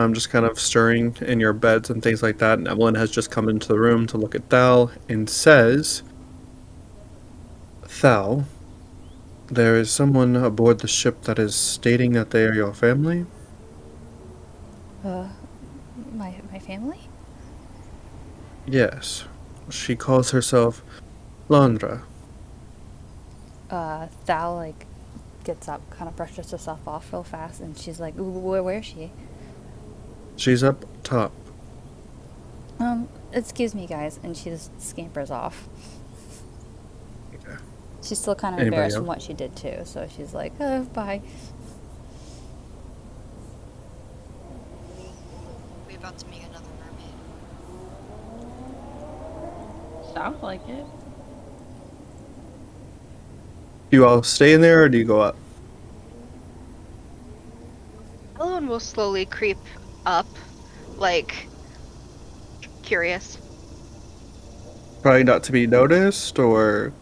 I'm just kind of stirring in your beds and things like that. And Evelyn has just come into the room to look at Thal and says, Thal, there is someone aboard the ship that is stating that they are your family? Uh, my family? Yes. She calls herself Londra. Thal, like, gets up, kind of brushes herself off real fast, and she's like, where is she? She's up top. Excuse me, guys, and she just scampers off. Okay. She's still kind of Anybody embarrassed from else? what she did, too, so she's like, bye. We about to meet another mermaid. Sounds like it. Do you all stay in there or do you go up? Elowen will slowly creep up, like, curious. Trying not to be noticed or.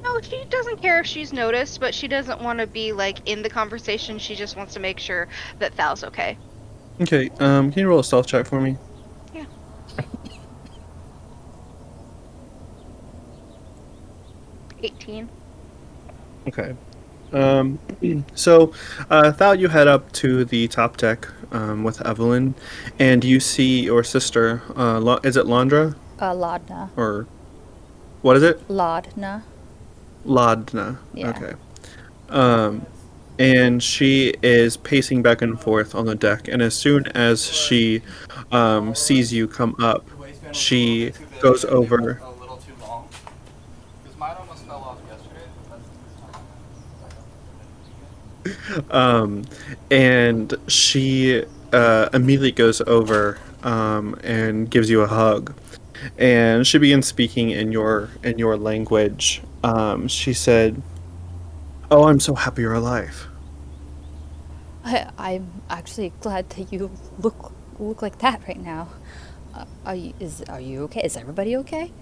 No, she doesn't care if she's noticed, but she doesn't want to be, like, in the conversation. She just wants to make sure that Thal's okay. Okay, can you roll a stealth check for me? Yeah. 18. Okay. So, Thal, you head up to the top deck with Evelyn, and you see your sister. Is it Londra? Laudna. Or what is it? Laudna. Ladna. Yeah. Okay. Um, and she is pacing back and forth on the deck, and as soon as she sees you come up, she goes over. A little too long. Because mine almost fell off yesterday. And she immediately goes over and gives you a hug, and she begins speaking in your language. She said, "Oh, I'm so happy you're alive." I'm actually glad that you look like that right now. Are you okay? Is everybody okay?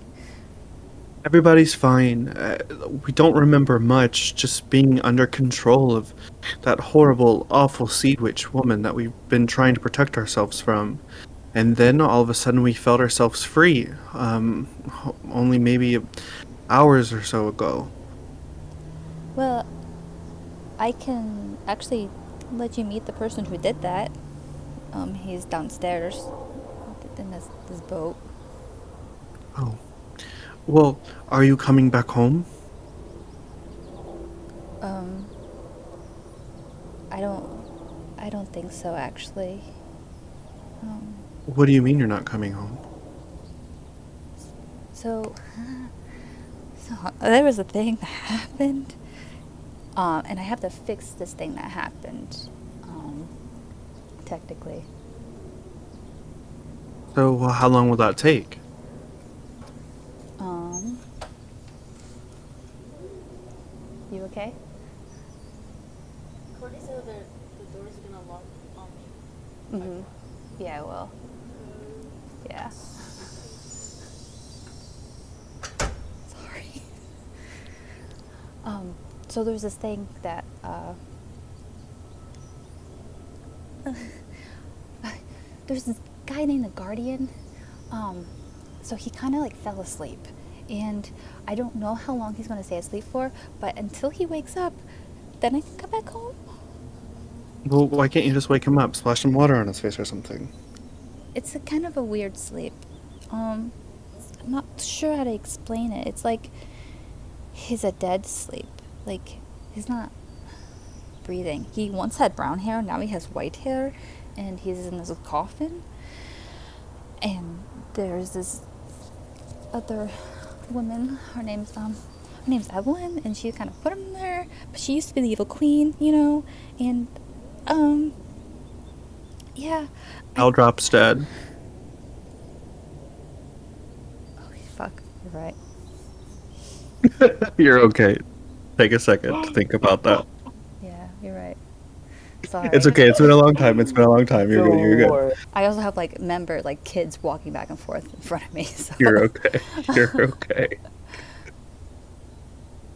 Everybody's fine. We don't remember much, just being under control of that horrible, awful sea witch woman that we've been trying to protect ourselves from. And then all of a sudden we felt ourselves free. Only maybe hours or so ago. Well, I can actually let you meet the person who did that. He's downstairs in this boat. Oh. Well, are you coming back home? Um, I don't think so, actually. What do you mean you're not coming home? So, there was a thing that happened, and I have to fix this thing that happened, technically. So, well, how long will that take? You okay? Courtney said the door's gonna lock on me. Mm-hmm. Yeah, well. Yeah. Sorry. So there's this thing that, there's this guy named the Guardian. So he kind of like fell asleep. And I don't know how long he's going to stay asleep for, but until he wakes up, then I can come back home. Well, why can't you just wake him up, splash some water on his face or something? It's a kind of a weird sleep. I'm not sure how to explain it. It's like he's a dead sleep. Like, he's not breathing. He once had brown hair, now he has white hair, and he's in this coffin. And there's this other woman, her name's Evelyn, and she kind of put him there, but she used to be the evil queen, and yeah. Al drops dead. Oh, fuck, you're right. You're okay. Take a second to think about that. Yeah, you're right. Sorry. It's okay. It's been a long time. It's been a long time. You're good. You're good. I also have like kids walking back and forth in front of me. So. You're okay. You're okay.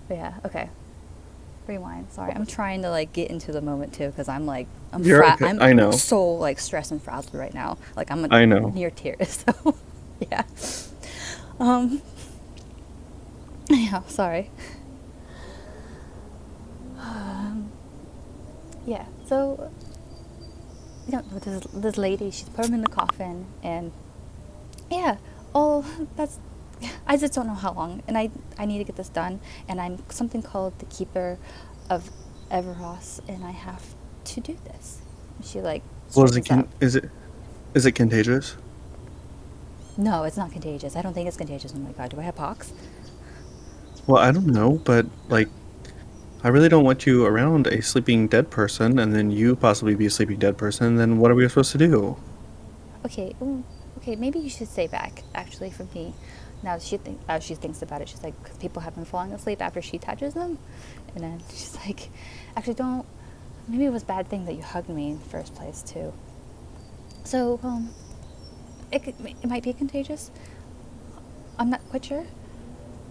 But yeah. Okay. rewind. Sorry, I'm trying to like get into the moment too, because I'm like, You're okay. I'm I know. so like stressed and frazzled right now. Like I'm I know. near tears. So yeah. Um. Yeah. Sorry. Yeah. So you know, this lady, she's put him in the coffin, and yeah. Oh, that's. I just don't know how long, and I need to get this done, and I'm something called the Keeper of Everas, and I have to do this. She like Well, straightens up. is it contagious? No, it's not contagious. I don't think it's contagious. Oh my god, do I have pox? Well, I don't know, but like, I really don't want you around a sleeping dead person, and then you possibly be a sleeping dead person. Then what are we supposed to do? Okay, okay, maybe you should stay back, actually, from me. Now as she thinks about it, she's like, because people have been falling asleep after she touches them, and then she's like, actually, don't. Maybe it was a bad thing that you hugged me in the first place too. So, it might be contagious. I'm not quite sure.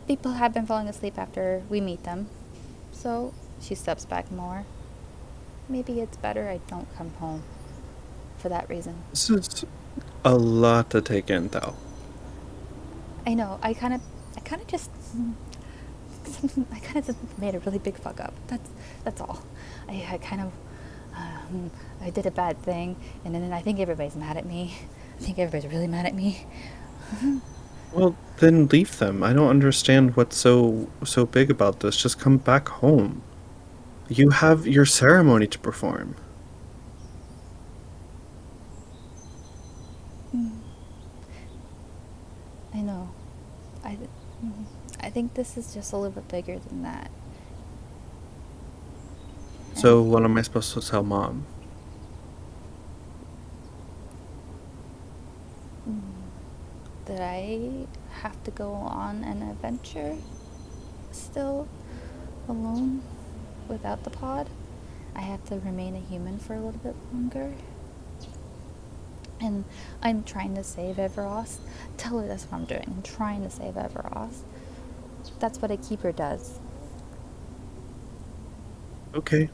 People have been falling asleep after we meet them, so she steps back more. Maybe it's better I don't come home for that reason. This is a lot to take in, Thal. I know. I kind of just, I kind of just made a really big fuck up. That's all. I kind of, I did a bad thing, and then I think everybody's mad at me. I think everybody's really mad at me. Well, then leave them. I don't understand what's so big about this. Just come back home. You have your ceremony to perform. I know. I think this is just a little bit bigger than that. So what am I supposed to tell Mom? That I have to go on an adventure still alone without the pod. I have to remain a human for a little bit longer. And I'm trying to save Everas. Tell her that's what I'm doing. I'm trying to save Everas. That's what a keeper does. Okay.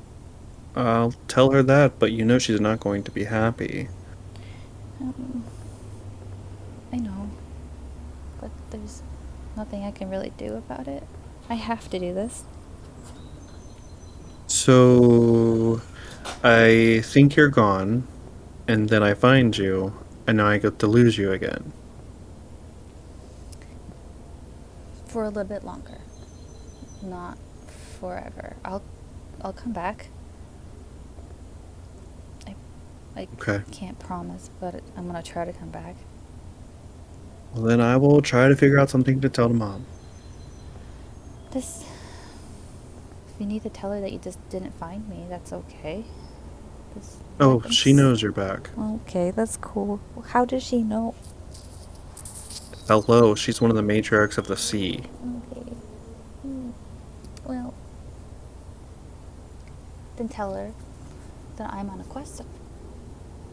I'll tell her that, but you know she's not going to be happy. I know. But there's nothing I can really do about it. I have to do this. So I think you're gone, and then I find you, and now I get to lose you again. For a little bit longer. Not forever. I'll come back. I Okay. can't promise, but I'm gonna try to come back. Well, then I will try to figure out something to tell to Mom. If you need to tell her that you just didn't find me, that's okay. Oh, she knows you're back. Okay, that's cool. How does she know? Hello, she's one of the matriarchs of the sea. Okay. Well, then tell her that I'm on a quest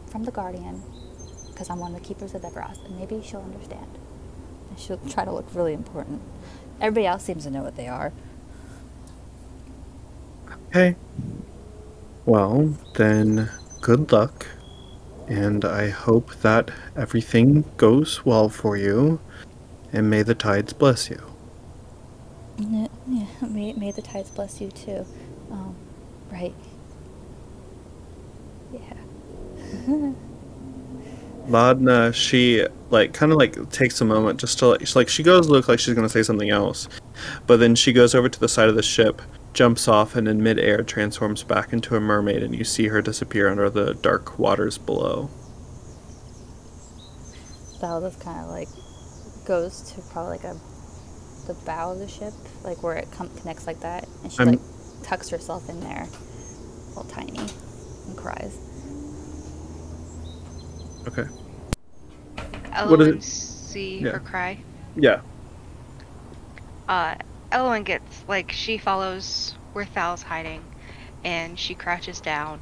from the Guardian, because I'm one of the keepers of Everas, and maybe she'll understand. And she'll try to look really important. Everybody else seems to know what they are. Okay. Well, then good luck. And I hope that everything goes well for you. And may the tides bless you. Yeah, may the tides bless you too. Right. Yeah. Ladna, she kind of takes a moment just to she goes look like she's gonna say something else, but then she goes over to the side of the ship, jumps off, and in midair transforms back into a mermaid, and you see her disappear under the dark waters below. Thal just kind of goes to probably the bow of the ship, where it connects like that, and she tucks herself in there, all tiny, and cries. Okay. Elowen see her cry. Yeah. Elowen gets she follows where Thal's hiding, and she crouches down,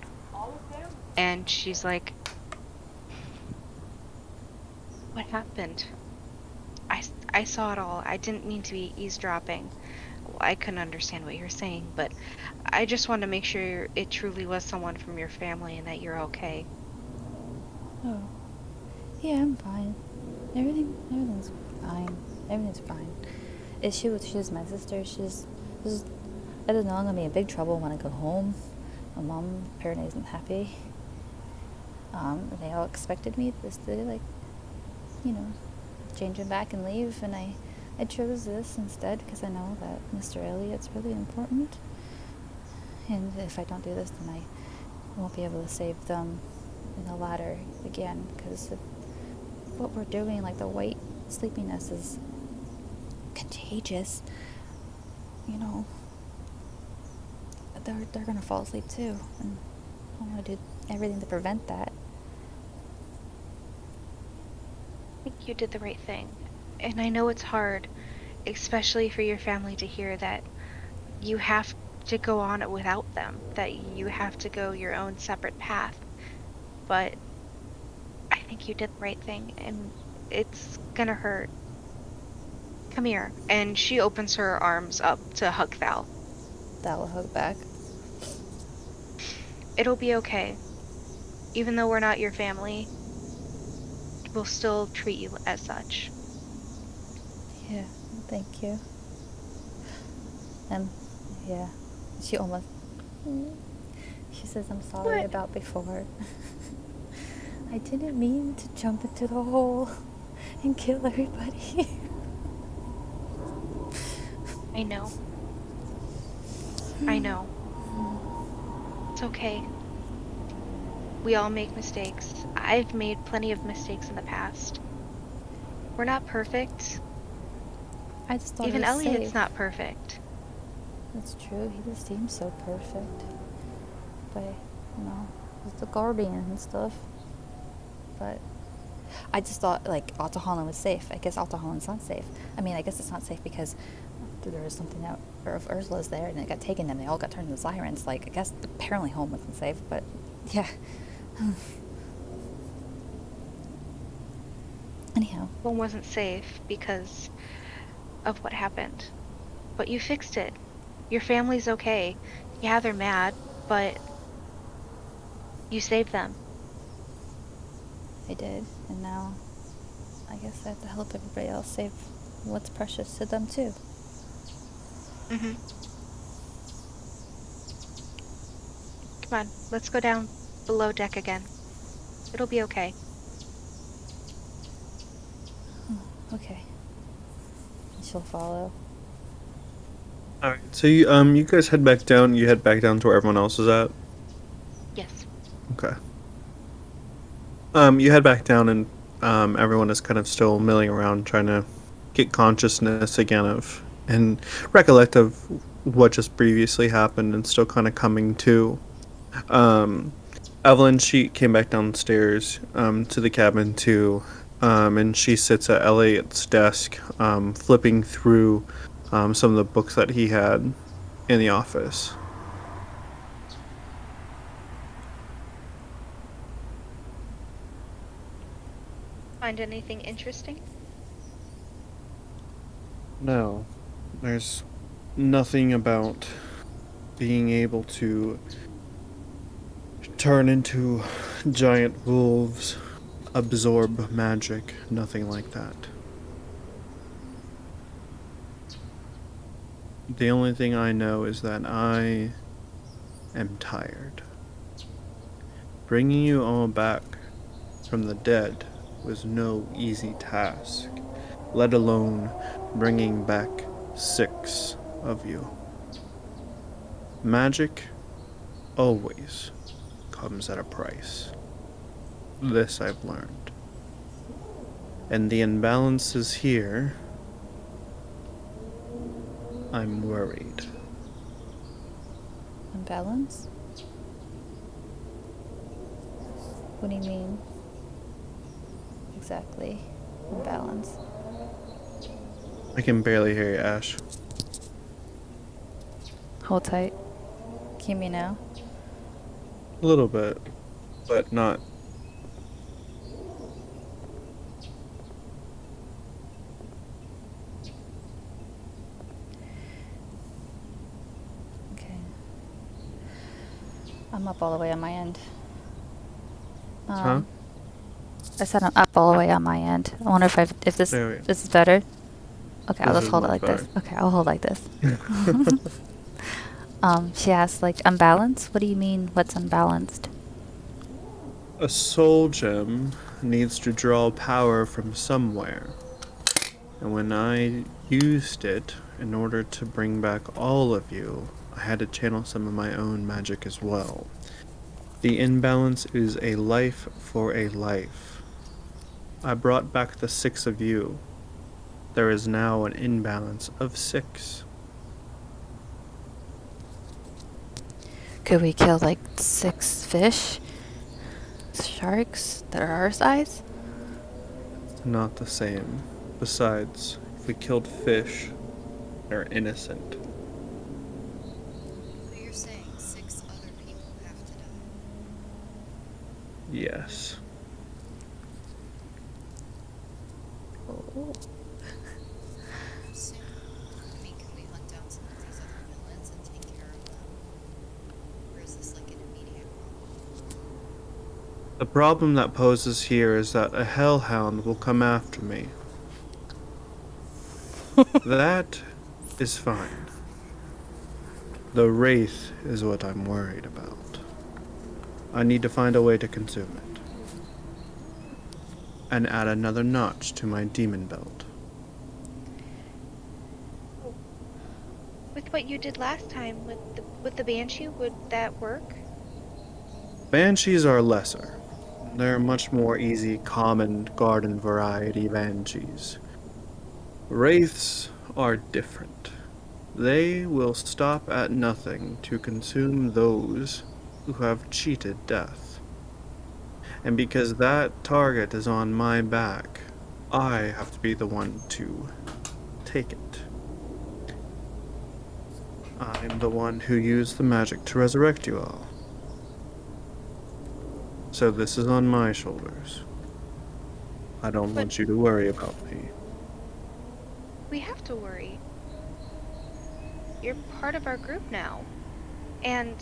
and she's like, "What happened? I saw it all. I didn't mean to be eavesdropping. I couldn't understand what you're saying, but I just want to make sure it truly was someone from your family and that you're okay. Oh. Yeah, I'm fine. Everything's fine. Everything's fine. She's my sister. I don't know, I'm gonna be in big trouble when I go home. My mom apparently isn't happy. They all expected me just to, like, you know, change them back and leave, and I chose this instead because I know that Mr. Eliot's really important. And if I don't do this, then I won't be able to save them in the ladder again, because what we're doing, like the white sleepiness, is contagious. You know, they're gonna fall asleep too, and I want to do everything to prevent that. I think you did the right thing. And I know it's hard, especially for your family to hear that you have to go on without them, that you have to go your own separate path. But I think you did the right thing, and it's gonna hurt. Come here. And she opens her arms up to hug Thal. That will hug back. It'll be okay. Even though we're not your family, we'll still treat you as such. Yeah, thank you. Yeah, she almost. She says, "I'm sorry What? about before. I didn't mean to jump into the hole and kill everybody." I know. I know. It's okay. We all make mistakes. I've made plenty of mistakes in the past. We're not perfect. I just thought Even it was Elliot's safe. not perfect. That's true. He just seems so perfect. But, he's the guardian and stuff. But I just thought, like, Alta Holland was safe. I guess Alta Holland's not safe. I mean, I guess it's not safe because there was something out, or if Ursula's there and it got taken and they all got turned into sirens. Like, I guess apparently home wasn't safe, but yeah. Anyhow. One wasn't safe because of what happened. But you fixed it. Your family's okay. Yeah, they're mad, but you saved them. I did, and now I guess I have to help everybody else save what's precious to them too. Mm-hmm. Come on, let's go down below deck again. It'll be okay. Okay. And she'll follow. All right. So you guys head back down. You head back down to where everyone else is at. Yes. Okay. You head back down, and everyone is kind of still milling around, trying to get consciousness again of and recollect of what just previously happened, and still kind of coming to. Evelyn, she came back downstairs to the cabin too, and she sits at Elliot's desk, flipping through some of the books that he had in the office. Find anything interesting? No, there's nothing about being able to turn into giant wolves, absorb magic, nothing like that. The only thing I know is that I am tired. Bringing you all back from the dead was no easy task, let alone bringing back 6 of you. Magic always comes at a price. This I've learned. And the imbalance is here. I'm worried. Imbalance? What do you mean? Exactly. Imbalance. I can barely hear you, Ash. Hold tight. Hear me now? A little bit, but not. I'm up all the way on my end. Huh? I said I'm up all the way on my end. I wonder if this There we go. this is better. Okay, I'll This just is hold it much like this. better. Okay, I'll hold like this. She asked, like, unbalanced? What do you mean, what's unbalanced? A soul gem needs to draw power from somewhere. And when I used it in order to bring back all of you, I had to channel some of my own magic as well. The imbalance is a life for a life. I brought back the 6 of you. There is now an imbalance of 6. Could we kill, like, 6 fish? Sharks that are our size? Not the same. Besides, if we killed fish, they're innocent. So you're saying 6 other people have to die? Yes. Oh. Soon. I mean, can we hunt down some of these other villains and take care of them? Or is this like an immediate problem? The problem that poses here is that a Hellhound will come after me. That is fine. The wraith is what I'm worried about. I need to find a way to consume it. And add another notch to my demon belt. With what you did last time with the banshee, would that work? Banshees are lesser. They're much more easy, common, garden variety banshees. Wraiths are different. They will stop at nothing to consume those who have cheated death. And because that target is on my back, I have to be the one to take it. I'm the one who used the magic to resurrect you all. So this is on my shoulders. I don't want you to worry about me. We have to worry. You're part of our group now. And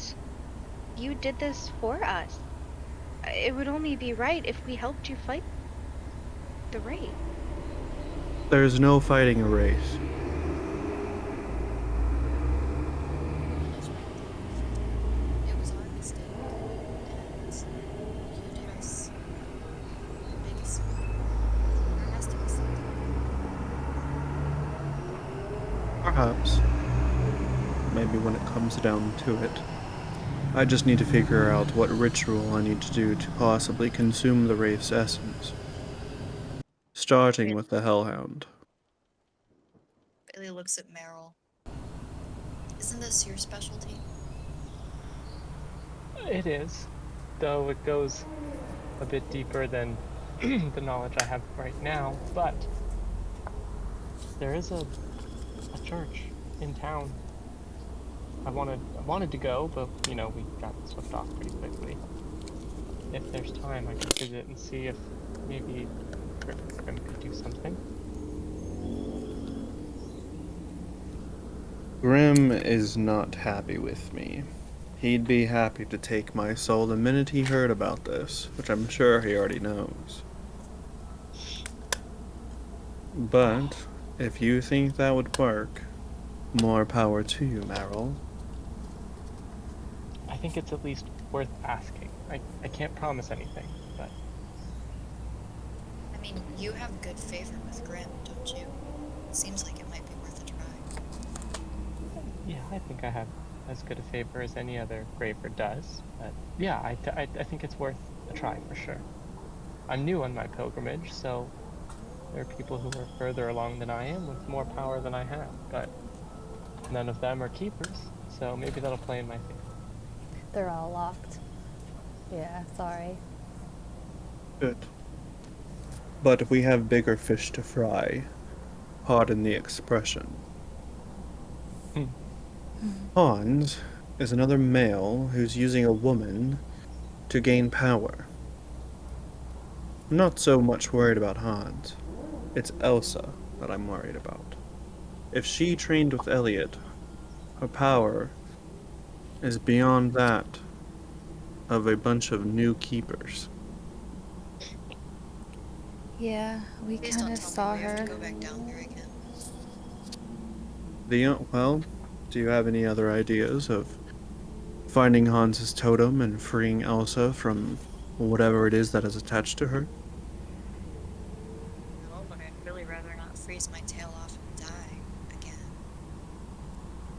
you did this for us. It would only be right if we helped you fight the wraith. There's no fighting a wraith. That's right. It was our mistake. And you did us the biggest favor. There has to be something. Perhaps. Maybe when it comes down to it. I just need to figure out what ritual I need to do to possibly consume the wraith's essence. Starting with the Hellhound. Bailey looks at Meryl. Isn't this your specialty? It is, though it goes a bit deeper than the knowledge I have right now, but there is a church in town. I wanted to go, but, you know, we got swept off pretty quickly. If there's time, I could visit and see if maybe Grim could do something. Grim is not happy with me. He'd be happy to take my soul the minute he heard about this, which I'm sure he already knows. But, if you think that would work, more power to you, Meryl. I think it's at least worth asking. I can't promise anything, but I mean, you have good favor with Grim, don't you? It seems like it might be worth a try. yeah, I think I have as good a favor as any other Graver does. But yeah, I think it's worth a try for sure. I'm new on my pilgrimage, so there are people who are further along than I am with more power than I have, but none of them are keepers, so maybe that'll play in my favor. They're all locked. Yeah, sorry. Good. But if we have bigger fish to fry, pardon the expression. Hans is another male who's using a woman to gain power. I'm not so much worried about Hans. It's Elsa that I'm worried about. If she trained with Eliot, her power is beyond that of a bunch of new keepers. Yeah, we Please kind don't of tell me saw we have to her. go back down there again. Well, do you have any other ideas of finding Hans's totem and freeing Elsa from whatever it is that is attached to her? No, but I'd really rather not freeze my tail off and die again.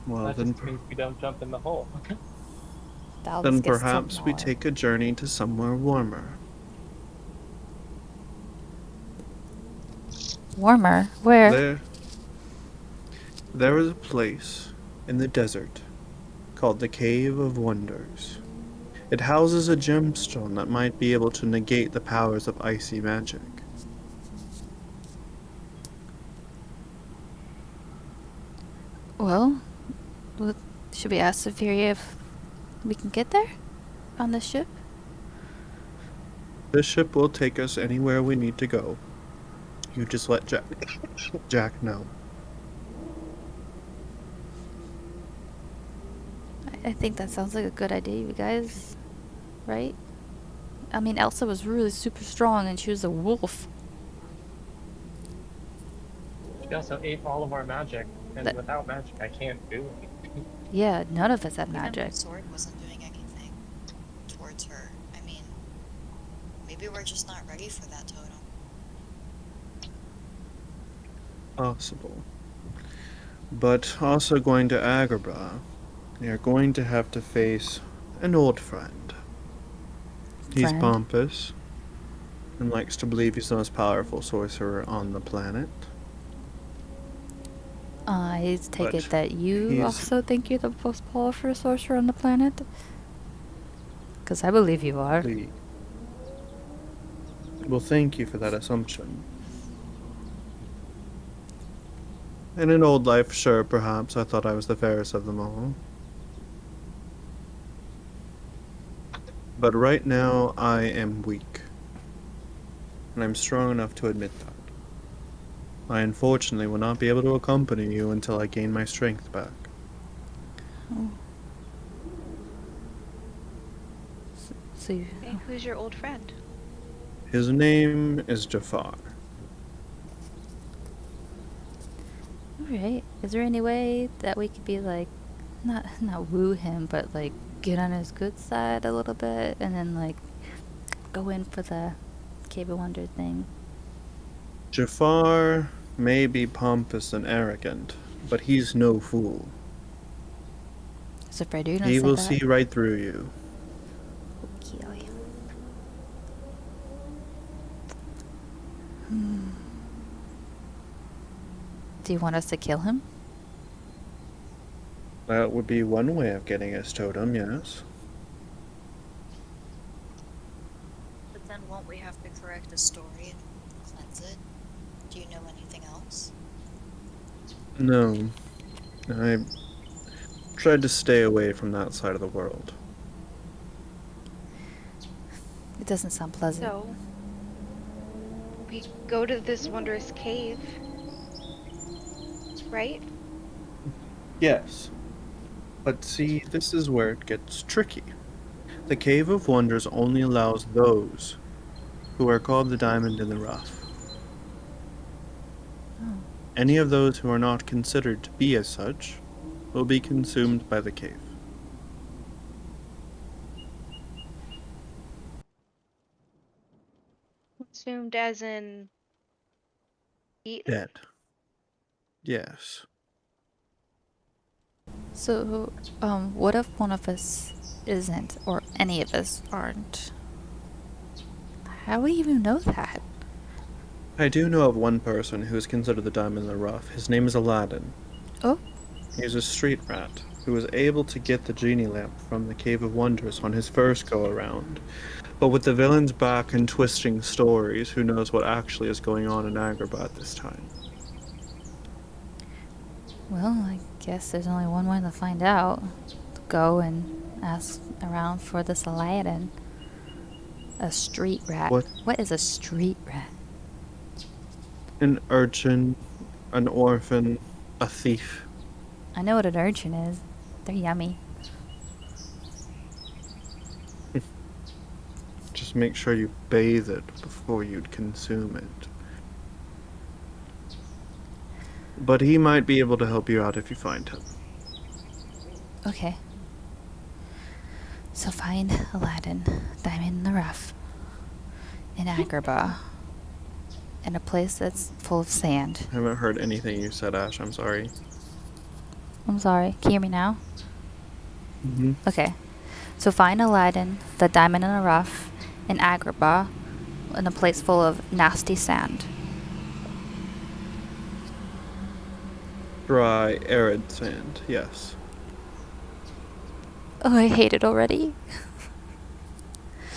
Well, That just means we don't jump in the hole. Thals then gets perhaps we more. take a journey to somewhere warmer. Warmer? Where? There is a place in the desert called the Cave of Wonders. It houses a gemstone that might be able to negate the powers of icy magic. Well, should we ask Sapphiria if we can get there on the ship? This ship will take us anywhere we need to go. You just let Jack know. I think that sounds like a good idea, you guys. Right? I mean, Elsa was really super strong and she was a wolf. She also ate all of our magic, and That- without magic, I can't do anything. Yeah, none of us had Even magic. the sword wasn't doing anything towards her. I mean, maybe we're just not ready for that totem. Possible. But also going to Agrabah, you're going to have to face an old friend. He's Friend? pompous and likes to believe he's the most powerful sorcerer on the planet. I take But it that you he's- also think you're the most powerful sorcerer on the planet? Because I believe you are. Well, thank you for that assumption. In an old life, sure, perhaps I thought I was the fairest of them all. But right now, I am weak. And I'm strong enough to admit that. I unfortunately will not be able to accompany you until I gain my strength back. So you... Hey, who's your old friend? His name is Jafar. Alright. Is there any way that we could be like, not woo him, but like get on his good side a little bit and then like go in for the Cave of Wonder thing? Jafar may be pompous and arrogant, but he's no fool. So Fred, you're gonna He say will that? see right through you. Okay. Do you want us to kill him? That would be one way of getting his totem, yes. But then won't we have to correct the story and cleanse it? Do you know anything else? No. I tried to stay away from that side of the world. It doesn't sound pleasant. So, we go to this wondrous cave, right? Yes. But see, this is where it gets tricky. The Cave of Wonders only allows those who are called the Diamond in the Rough. Oh. Any of those who are not considered to be as such will be consumed by the cave. Consumed as in eaten? Dead. Yes. So, what if one of us isn't, or any of us aren't? How do we even know that? I do know of one person who is considered the Diamond in the Rough. His name is Aladdin. Oh? He's a street rat who was able to get the genie lamp from the Cave of Wonders on his first go-around. But with the villains back and twisting stories, who knows what actually is going on in Agrabah at this time. Well, I guess there's only one way to find out. Go and ask around for this Aladdin. A street rat. What is a street rat? An urchin, an orphan, a thief. I know what an urchin is. They're yummy. Just make sure you bathe it before you'd consume it. But he might be able to help you out if you find him. Okay. So find Aladdin, diamond in the rough, in Agrabah, in a place that's full of sand. I haven't heard anything you said, Ash. I'm sorry. I'm sorry. Can you hear me now? Mm-hmm. Okay. So find Aladdin, the diamond in the rough, in Agrabah, in a place full of nasty sand. Dry, arid sand, yes. Oh, I hate it already.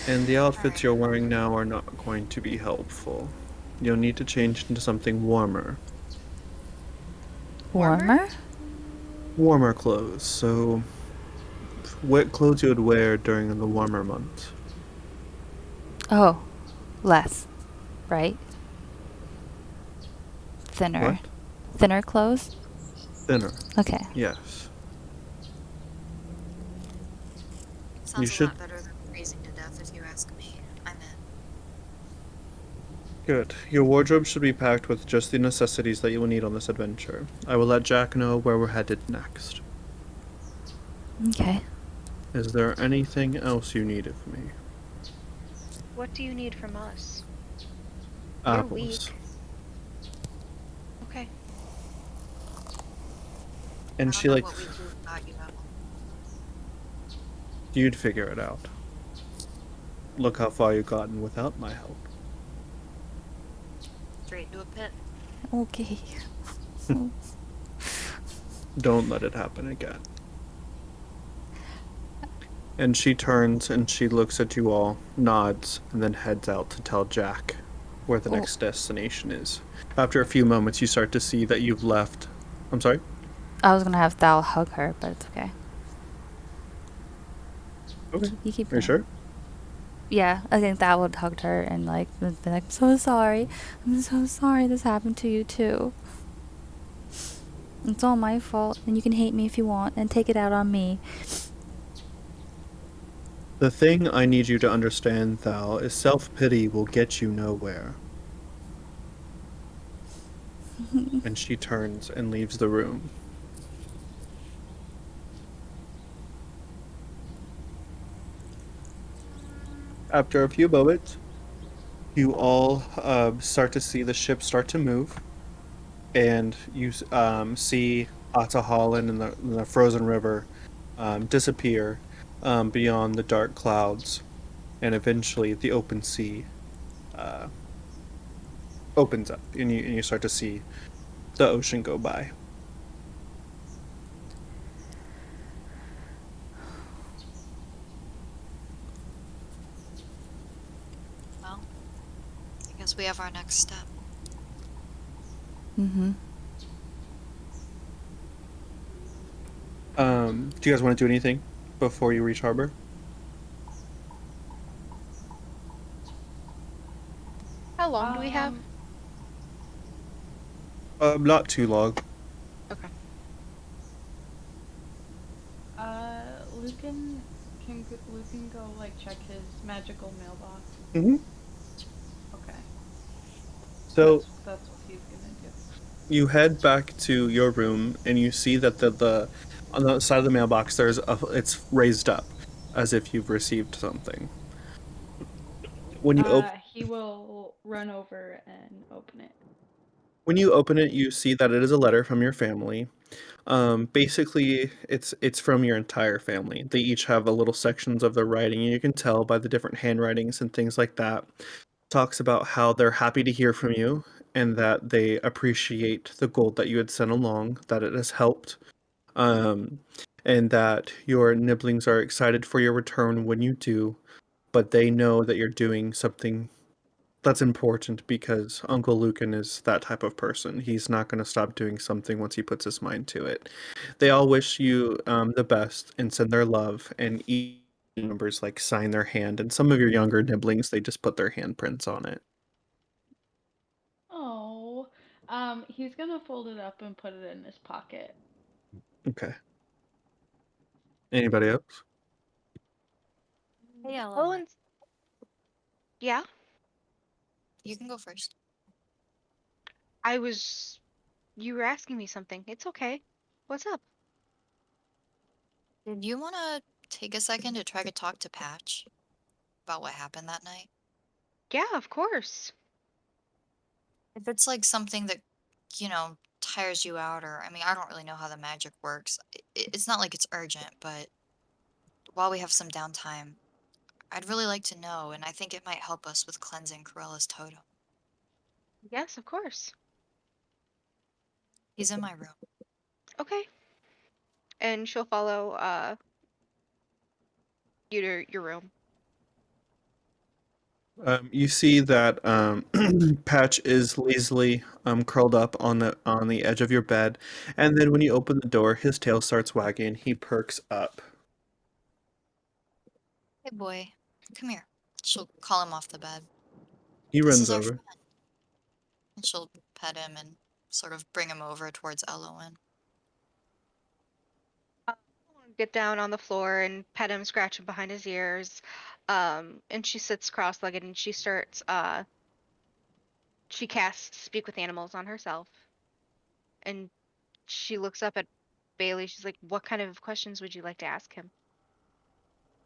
And the outfits you're wearing now are not going to be helpful. You'll need to change into something warmer. Warmer? Warmer clothes, so what clothes you would wear during the warmer months? Oh, less, right? Thinner. What? Thinner clothes? Thinner, Okay. yes. Sounds a should- lot better than freezing to death, if you ask me. I'm in. Good. Your wardrobe should be packed with just the necessities that you will need on this adventure. I will let Jack know where we're headed next. Okay. Is there anything else you need of me? What do you need from us? Apples. weak. Okay. And I she don't like know what we do without you, Evelyn. you'd figure it out. Look how far you've gotten without my help. Straight into a pit. Okay. Don't let it happen again. And she turns and she looks at you all, nods, and then heads out to tell Jack where the next destination is. After a few moments, you start to see that you've left. I'm sorry? I was gonna have Thal hug her, but it's okay. Okay. You keep Are you going. sure? Yeah, I think Thal would hug her and like be like, I'm so sorry this happened to you too. It's all my fault, and you can hate me if you want and take it out on me. The thing I need you to understand, Thal, is self-pity will get you nowhere. And she turns and leaves the room. After a few moments, you all start to see the ship start to move, and you see Atahalan and the frozen river disappear beyond the dark clouds, and eventually the open sea uh, opens up, and you start to see the ocean go by. Well, I guess we have our next step. Mm-hmm. Do you guys want to do anything before you reach harbor? How long do we have? Not too long. Okay. Lucan go like check his magical mailbox? Mm-hmm. Okay. So That's what he's gonna do. you head back to your room, and you see that the on the side of the mailbox it's raised up, as if you've received something. When you He will run over and open it. when you open it, you see that it is a letter from your family. Basically, it's from your entire family. They each have a little sections of their writing, and you can tell by the different handwritings and things like that. Talks about how they're happy to hear from you and that they appreciate the gold that you had sent along, that it has helped, um, and that your nibblings are excited for your return when you do, but they know that you're doing something that's important because Uncle Lucan is that type of person. He's not going to stop doing something once he puts his mind to it. They all wish you the best and send their love, and each members like sign their hand, and some of your younger nibblings they just put their handprints on it. Oh. He's gonna fold it up and put it in his pocket. Okay. Anybody else? Hey, Oh, Elowen. and Yeah? You can go first. You were asking me something. It's okay. What's up? Did you want to take a second to try to talk to Patch about what happened that night? Yeah, of course. If it's like something that, tires you out, or I mean, I don't really know how the magic works. It's not like it's urgent, but while we have some downtime, I'd really like to know, and I think it might help us with cleansing Corella's totem. Yes, of course. He's in my room. Okay. And she'll follow you to your room. You see that Patch is lazily curled up on the edge of your bed, and then when you open the door, his tail starts wagging. He perks up. Hey, boy, come here. She'll call him off the bed. He This runs is our over. friend. And she'll pet him and sort of bring him over towards Elowen. Get down on the floor and pet him, scratch him behind his ears. And she sits cross-legged and she casts Speak with Animals on herself. And she looks up at Bailey. She's like, "What kind of questions would you like to ask him?"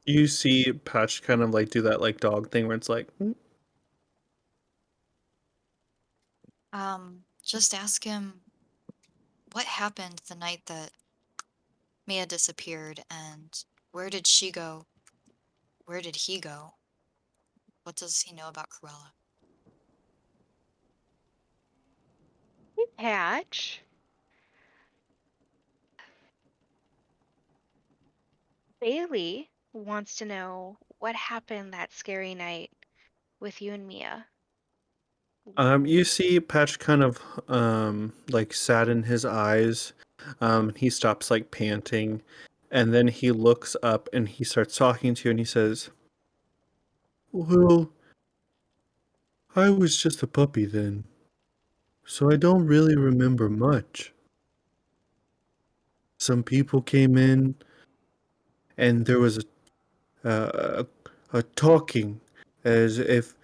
You see Patch kind of like do that like dog thing where it's like, Just ask him what happened the night that Mia disappeared, and where did she go? Where did he go? What does he know about Cruella? Hey, Patch. Bailey wants to know what happened that scary night with you and Mia. you see Patch kind of like sadden his eyes. He stops like panting, and then he looks up and he starts talking to you, and he says, "Well, I was just a puppy then, so I don't really remember much. Some people came in, and there was a talking, as if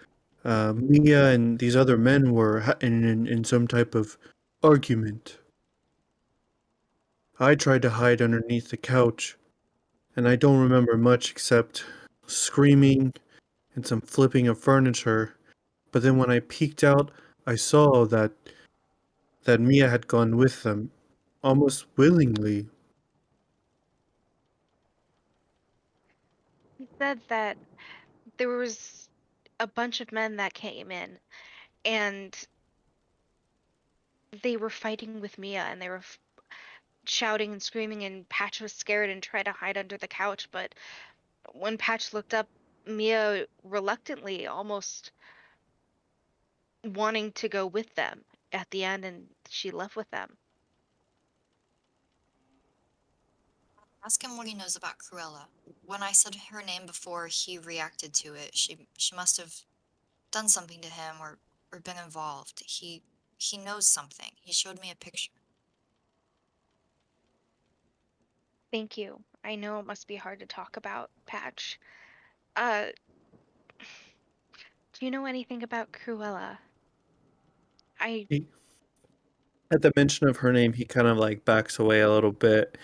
Mia and these other men were in some type of argument. I tried to hide underneath the couch, and I don't remember much except screaming and some flipping of furniture. But then when I peeked out, I saw that Mia had gone with them, almost willingly. He said that there was a bunch of men that came in and they were fighting with Mia and they were shouting and screaming, and Patch was scared and tried to hide under the couch. But when Patch looked up, Mia reluctantly, almost wanting to go with them at the end, and she left with them. Ask him what he knows about Cruella. When I said her name before he reacted to it, she must have done something to him, or been involved. He knows something. He showed me a picture. Thank you. I know it must be hard to talk about, Patch. Uh, do you know anything about Cruella? I He, at the mention of her name, he kind of like backs away a little bit,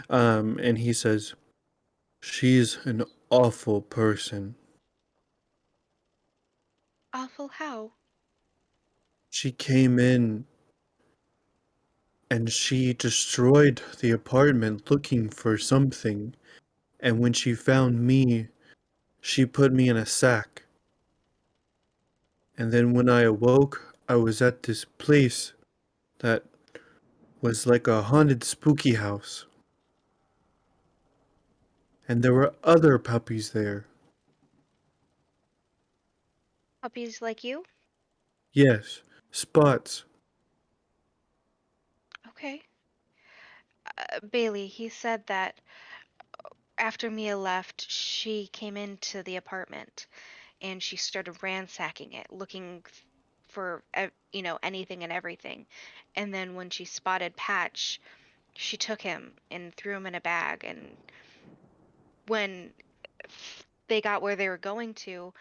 and he says, "She's an awful person. Awful how? She came in and she destroyed the apartment looking for something. And when she found me, she put me in a sack. And then when I awoke, I was at this place that was like a haunted spooky house. And there were other puppies there. Puppies like you? Yes, Spots. Okay. Bailey, he said that after Mia left, she came into the apartment and she started ransacking it, looking for anything and everything. And then when she spotted Patch, she took him and threw him in a bag. And when they got where they were going to,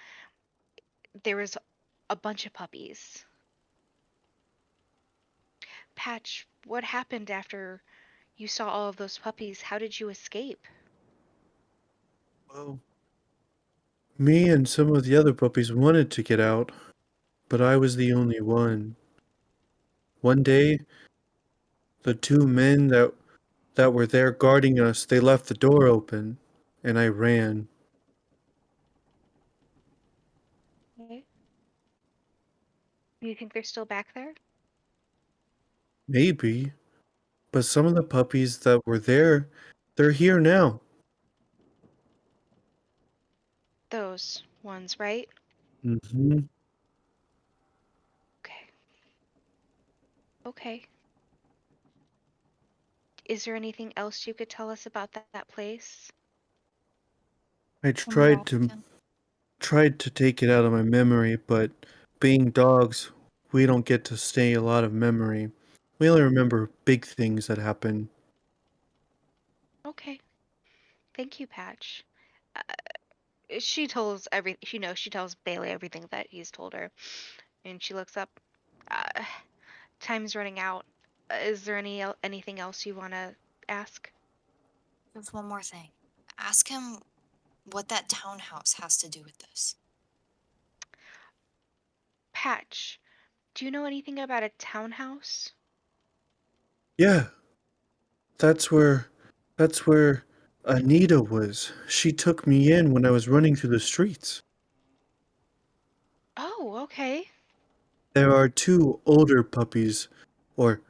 there was a bunch of puppies. Patch, what happened after you saw all of those puppies? How did you escape? Well, me and some of the other puppies wanted to get out, but I was the only one. One day, the two men that were there guarding us, they left the door open, and I ran. Okay. Do you think they're still back there? Maybe, but some of the puppies that were there, they're here now. Those ones, right? Mm-hmm. Okay. Okay. Is there anything else you could tell us about that place? I Can we go tried to take it out of my memory, but being dogs, we don't get to stay a lot of memory. We only remember big things that happen. Okay. Thank you, Patch. She tells she tells Bailey everything that he's told her, and she looks up. Uh, Time's running out. Is there anything else you want to ask? Just one more thing. Ask him what that townhouse has to do with this. Patch, do you know anything about a townhouse? Yeah, that's where that's where Anita was. She took me in when I was running through the streets. Oh, okay. There are two older puppies, or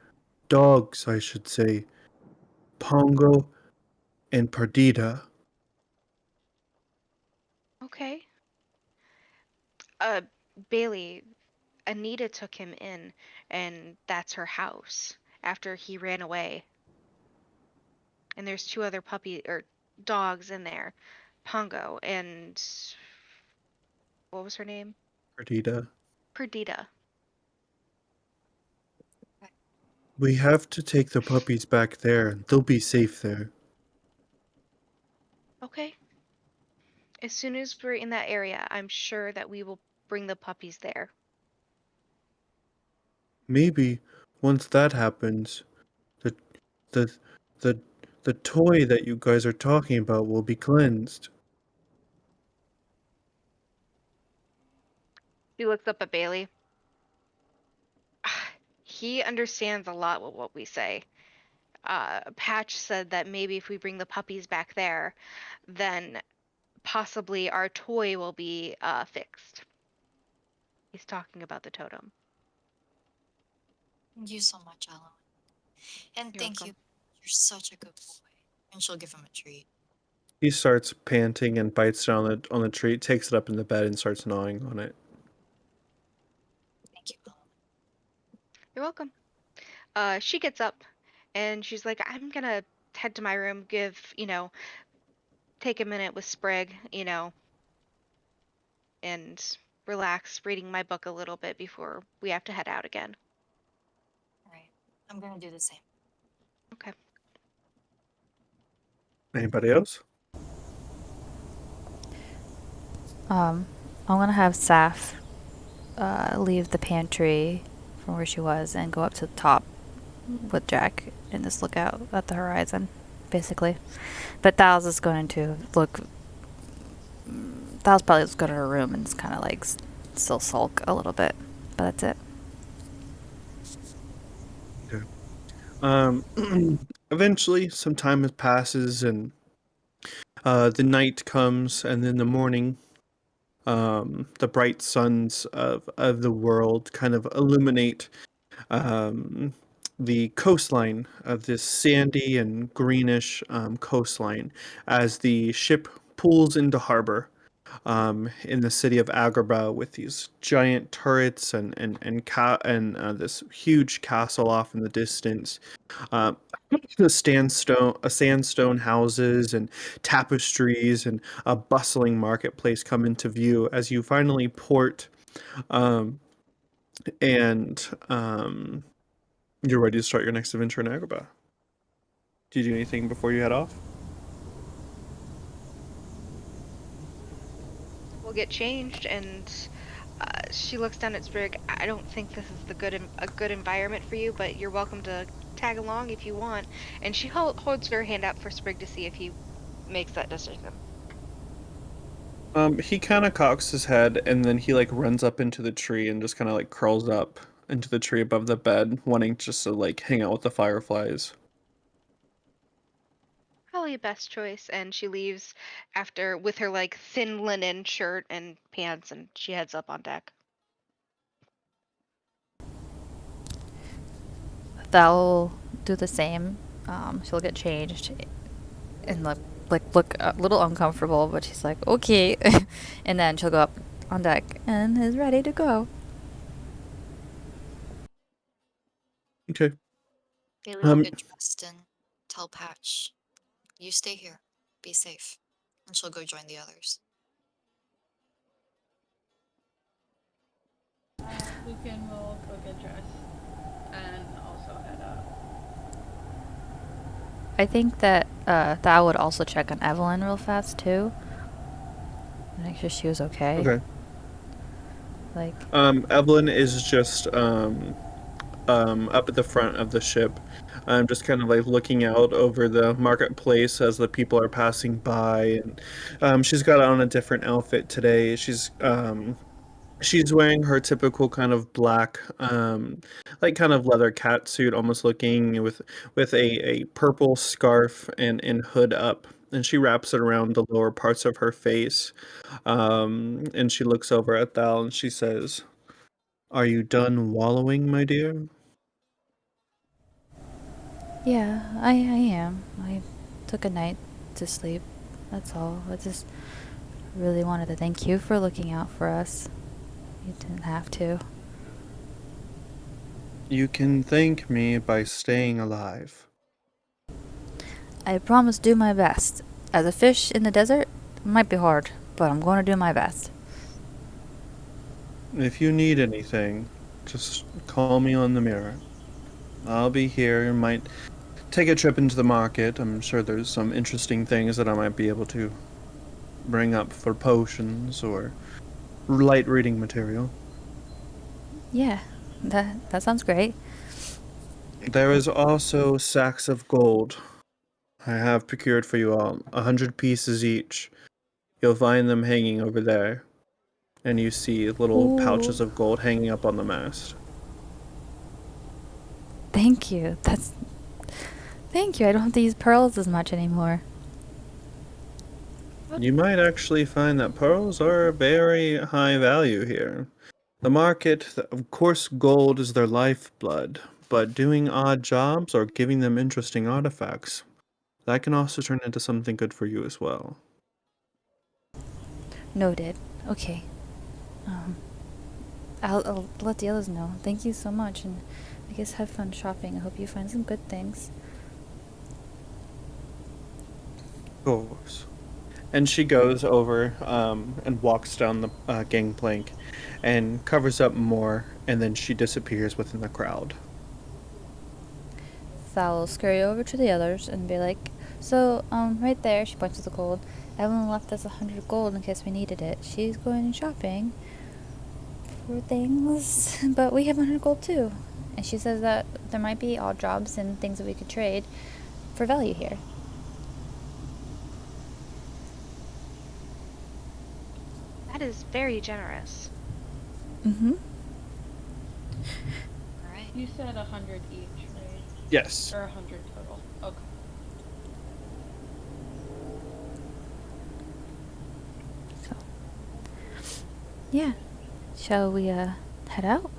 dogs, I should say, Pongo and Perdita. Okay. Uh, Bailey, Anita took him in, and that's her house after he ran away. And there's two other puppy or dogs in there, Pongo and what was her name? Perdita. Perdita. We have to take the puppies back there. They'll be safe there. Okay. As soon as we're in that area, I'm sure that we will bring the puppies there. Maybe once that happens, the the the the toy that you guys are talking about will be cleansed. He looks up at Bailey. He understands a lot with what we say. Patch said that maybe if we bring the puppies back there, then possibly our toy will be fixed. He's talking about the totem. Thank you so much, Elowen. And You're thank you. welcome. You're such a good boy. And she'll give him a treat. He starts panting and bites down on the tree, takes it up in the bed, and starts gnawing on it. Thank you, Elowen. You're welcome. She gets up and she's like, I'm gonna head to my room, take a minute with Sprig, and relax, reading my book a little bit before we have to head out again. All right. I'm gonna do the same. Okay. Anybody else? I'm gonna have Sapph leave the pantry from where she was and go up to the top with Jack and just look out at the horizon, basically. But Thals is going to look. Thals probably just go to her room and just kind of like still sulk a little bit, but that's it. Eventually, some time passes, and the night comes, and then the morning. The bright suns of the world kind of illuminate um, the coastline of this sandy and greenish coastline as the ship pulls into harbor in the city of Agrabah with these giant turrets and this huge castle off in the distance. Uh, sandstone houses and tapestries and a bustling marketplace come into view as you finally port um, and you're ready to start your next adventure in Agrabah. Do you do anything before you head off? We'll get changed and She looks down at Sprig. I don't think this is a good environment for you, but you're welcome to tag along if you want. And she holds her hand out for Sprig to see if he makes that decision. He kind of cocks his head and then he like runs up into the tree and just kind of like curls up into the tree above the bed, wanting just to like hang out with the fireflies. Probably a best choice. And she leaves after with her like thin linen shirt and pants, and she heads up on deck. Thal do the same. She'll get changed and look a little uncomfortable, but she's like, okay. And then she'll go up on deck and is ready to go. Okay. Bailey will Um, get dressed and tell Patch, you stay here. Be safe. And she'll go join the others. Lucan will go get dressed and also head up. I think that Thal would also check on Evelyn real fast too. Make sure she was okay. okay. Like, Evelyn is just up at the front of the ship. Just kind of like looking out over the marketplace as the people are passing by, and she's got on a different outfit today. She's wearing her typical kind of black, like kind of leather cat suit, almost looking with a purple scarf and hood up, and she wraps it around the lower parts of her face. And she looks over at Thal and she says, "Are you done wallowing, my dear?" yeah, I am. I took a night to sleep. That's all. I just really wanted to thank you for looking out for us. You didn't have to. You can thank me by staying alive. I promise to do my best. As a fish in the desert, it might be hard, but I'm going to do my best. If you need anything, just call me on the mirror. I'll be here. You might take a trip into the market. I'm sure there's some interesting things that I might be able to bring up for potions or light reading material. Yeah, that sounds great. There is also sacks of gold. I have procured for you all 100 pieces each. You'll find them hanging over there. And you see little pouches Ooh. of gold hanging up on the mast. Thank you. Thank you. I don't have to use pearls as much anymore. You might actually find that pearls are a very high value here. The market, of course, gold is their lifeblood, but doing odd jobs or giving them interesting artifacts, that can also turn into something good for you as well. Noted. Okay. I'll let the others know. Thank you so much, and I guess have fun shopping. I hope you find some good things. Of course. And she goes over and walks down the gangplank and covers up more, and then she disappears within the crowd. Thal will scurry over to the others and be like, so, right there, she points to the gold. Evelyn left us 100 gold in case we needed it. She's going shopping for things, but we have 100 gold too. And she says that there might be odd jobs and things that we could trade for value here. That is very generous. Mm-hmm. Alright. You said 100 each, right? Yes. Or 100 total. Okay. So, yeah. Shall we, head out?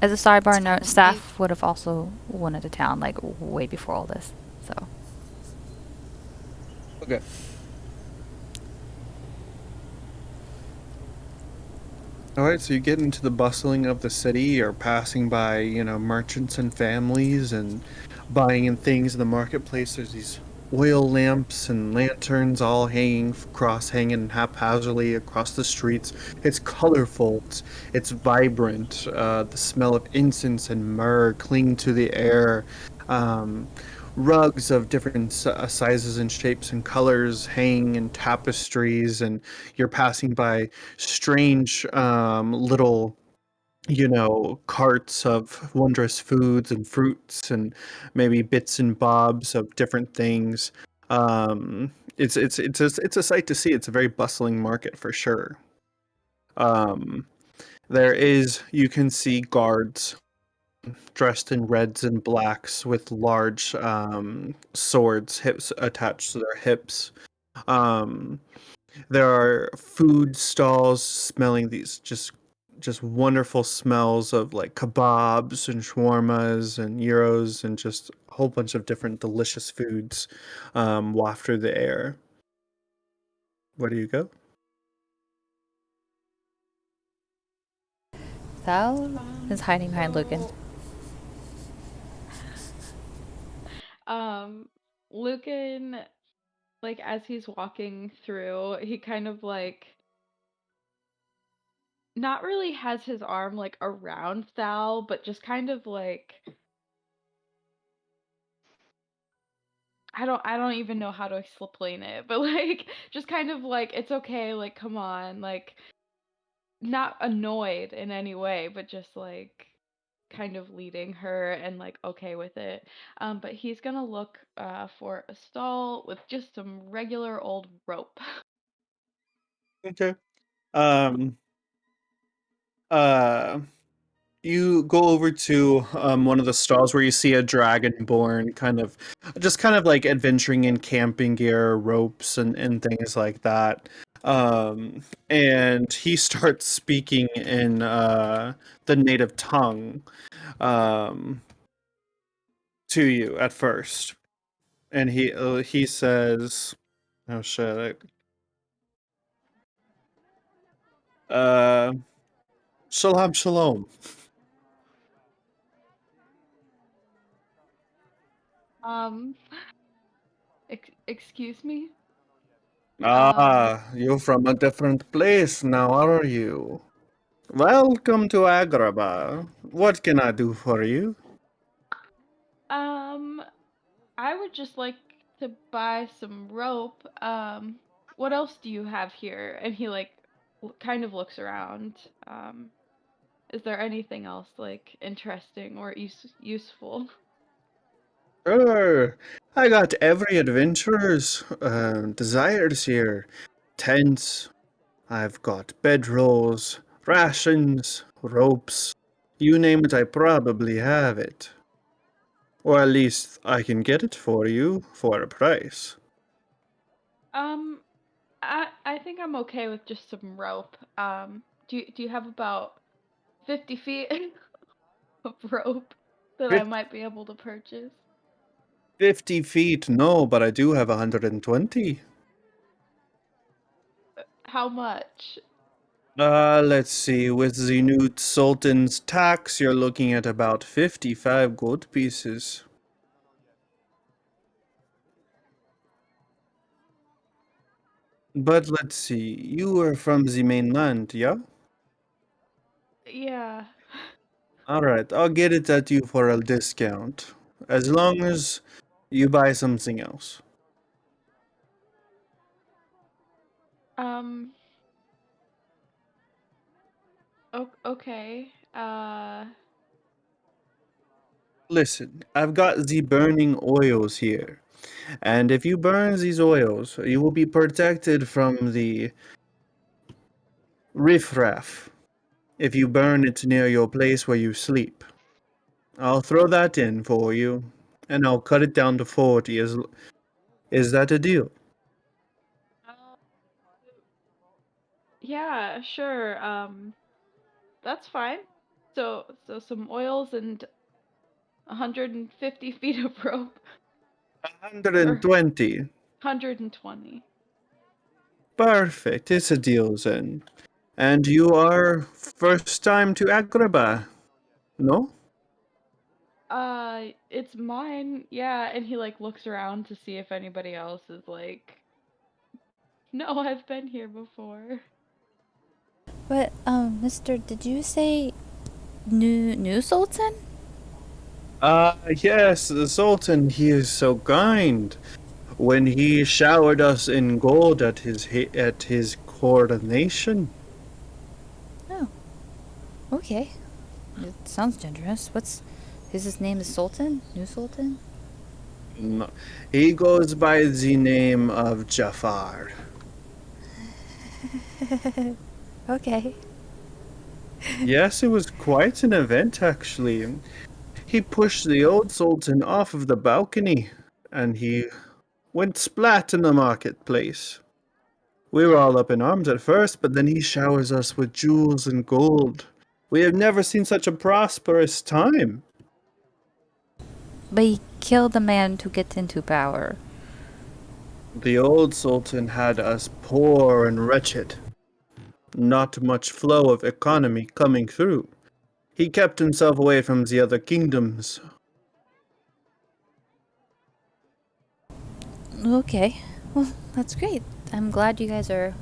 As a sidebar note, Sapph would have also went into town, like, way before all this, so. Okay. Alright, so you get into the bustling of the city. You're passing by, merchants and families and buying in things in the marketplace. There's these oil lamps and lanterns all cross-hanging haphazardly across the streets. It's colorful, it's vibrant. The smell of incense and myrrh cling to the air. rugs of different sizes and shapes and colors hang in tapestries, and you're passing by strange little carts of wondrous foods and fruits and maybe bits and bobs of different things. It's a sight to see. It's a very bustling market for sure. Um, you can see guards dressed in reds and blacks with large swords hips attached to their hips. Um, there are food stalls smelling these just wonderful smells of like kebabs and shawarmas and gyros and just a whole bunch of different delicious foods waft through the air. Where do you go? Thal is hiding behind Lucan. So, um, Lucan, like, as he's walking through, he kind of, like, not really has his arm, like, around Thal, but just kind of, like, I don't even know how to explain it, but, like, just kind of, like, "It's okay, like, come on," like, not annoyed in any way, but just, like, kind of leading her and, like, okay with it. But he's gonna look, for a stall with just some regular old rope. Okay. Um. Uh. You go over to one of the stalls where you see a dragonborn kind of like adventuring in camping gear, ropes, and things like that. And he starts speaking in the native tongue um, to you at first. And he says, "Oh shit! Uh, shalom, shalom. Um, excuse me? Um, Ah, you're from a different place now, are you? Welcome to Agrabah. What can I do for you? um, I would just like to buy some rope. What else do you have here? And he, like, kind of looks around. Is there anything else, like, interesting or useful? Sure. I got every adventurer's desires here. Tents. I've got bedrolls, rations, ropes. You name it, I probably have it. Or at least I can get it for you for a price. Um, I think I'm okay with just some rope. Do you have about 50 feet of rope that I Fif- might be able to purchase? 50 feet, no, but I do have 120. How much? Let's see. With the new Sultan's tax, you're looking at about 55 gold pieces. But let's see. You are from the mainland, yeah? Yeah. Alright, I'll get it at you for a discount. As long as you buy something else. Um, okay. Listen, I've got the burning oils here. And if you burn these oils, you will be protected from the riffraff if you burn it near your place where you sleep. I'll throw that in for you, and I'll cut it down to 40. Is that a deal? uh, yeah, sure. That's fine. So some oils and 150 feet of rope, or 120. 120. Perfect. It's a deal then. And you are first time to Agrabah, no? It's mine. Yeah, and he, like, looks around to see if anybody else is like, "No, I've been here before." But, mister, did you say new Sultan? Yes, the Sultan, he is so kind. When he showered us in gold at his coronation. Oh, okay. It sounds generous. His name is Sultan? New Sultan? No, he goes by the name of Jafar. Okay. Yes, it was quite an event, actually. He pushed the old Sultan off of the balcony, and he went splat in the marketplace. We were all up in arms at first, but then he showers us with jewels and gold. We have never seen such a prosperous time. But he killed the man to get into power. The old Sultan had us poor and wretched. Not much flow of economy coming through. He kept himself away from the other kingdoms. Okay. Well, that's great. I'm glad you guys are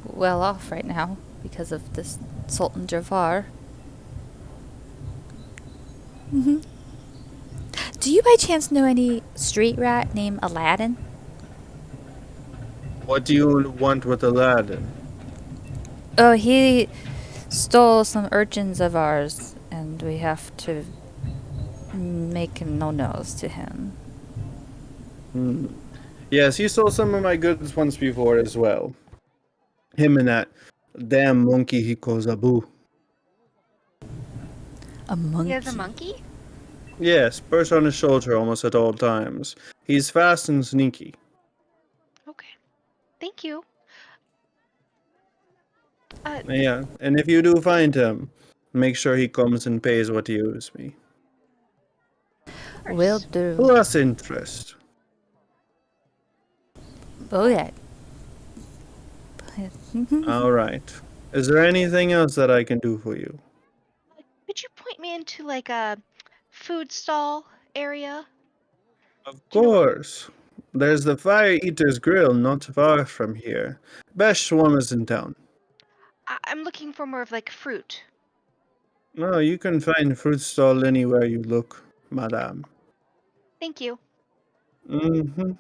well off right now because of this Sultan Jafar. Hmm. Do you by chance know any street rat named Aladdin? What do you want with Aladdin? Oh, he stole some urchins of ours, and we have to make him no-nos to him. Hmm. Yes, he stole some of my goods once before as well. Him and that damn monkey he calls Abu. A monkey? He has a monkey? Yes, perched on his shoulder almost at all times. He's fast and sneaky. Okay. Thank you. Yeah, and if you do find him, make sure he comes and pays what he owes me. Will do. Plus interest. Okay. All right. Is there anything else that I can do for you? Could you point me into like a food stall area? Of Do you know- course. There's the Fire Eater's Grill not far from here. Best shawarmas in town. I'm looking for more of like fruit. No, you can find fruit stall anywhere you look, madame. Thank you. Mm-hmm.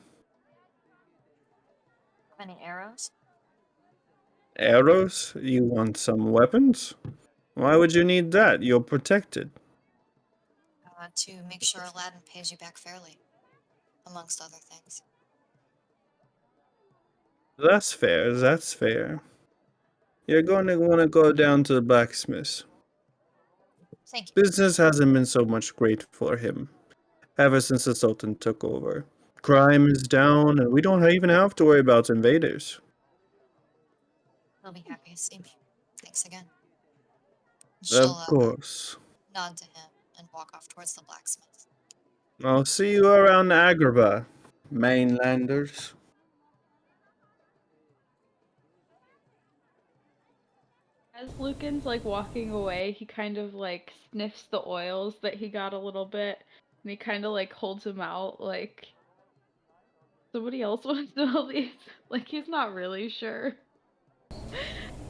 Any arrows? Arrows? You want some weapons? Why would you need that? You're protected. To make sure Aladdin pays you back fairly, amongst other things. That's fair, that's fair. You're going to want to go down to the blacksmith's. Thank you. Business hasn't been so much great for him ever since the Sultan took over. Crime is down, and we don't even have to worry about invaders. He'll be happy to see me. Thanks again. Of She'll course. nod to him and walk off towards the blacksmith. I'll see you around Agrabah, mainlanders. As Lucan's like walking away, he kind of like sniffs the oils that he got a little bit, and he kind of like holds them out like somebody else wants to smell these. Like he's not really sure.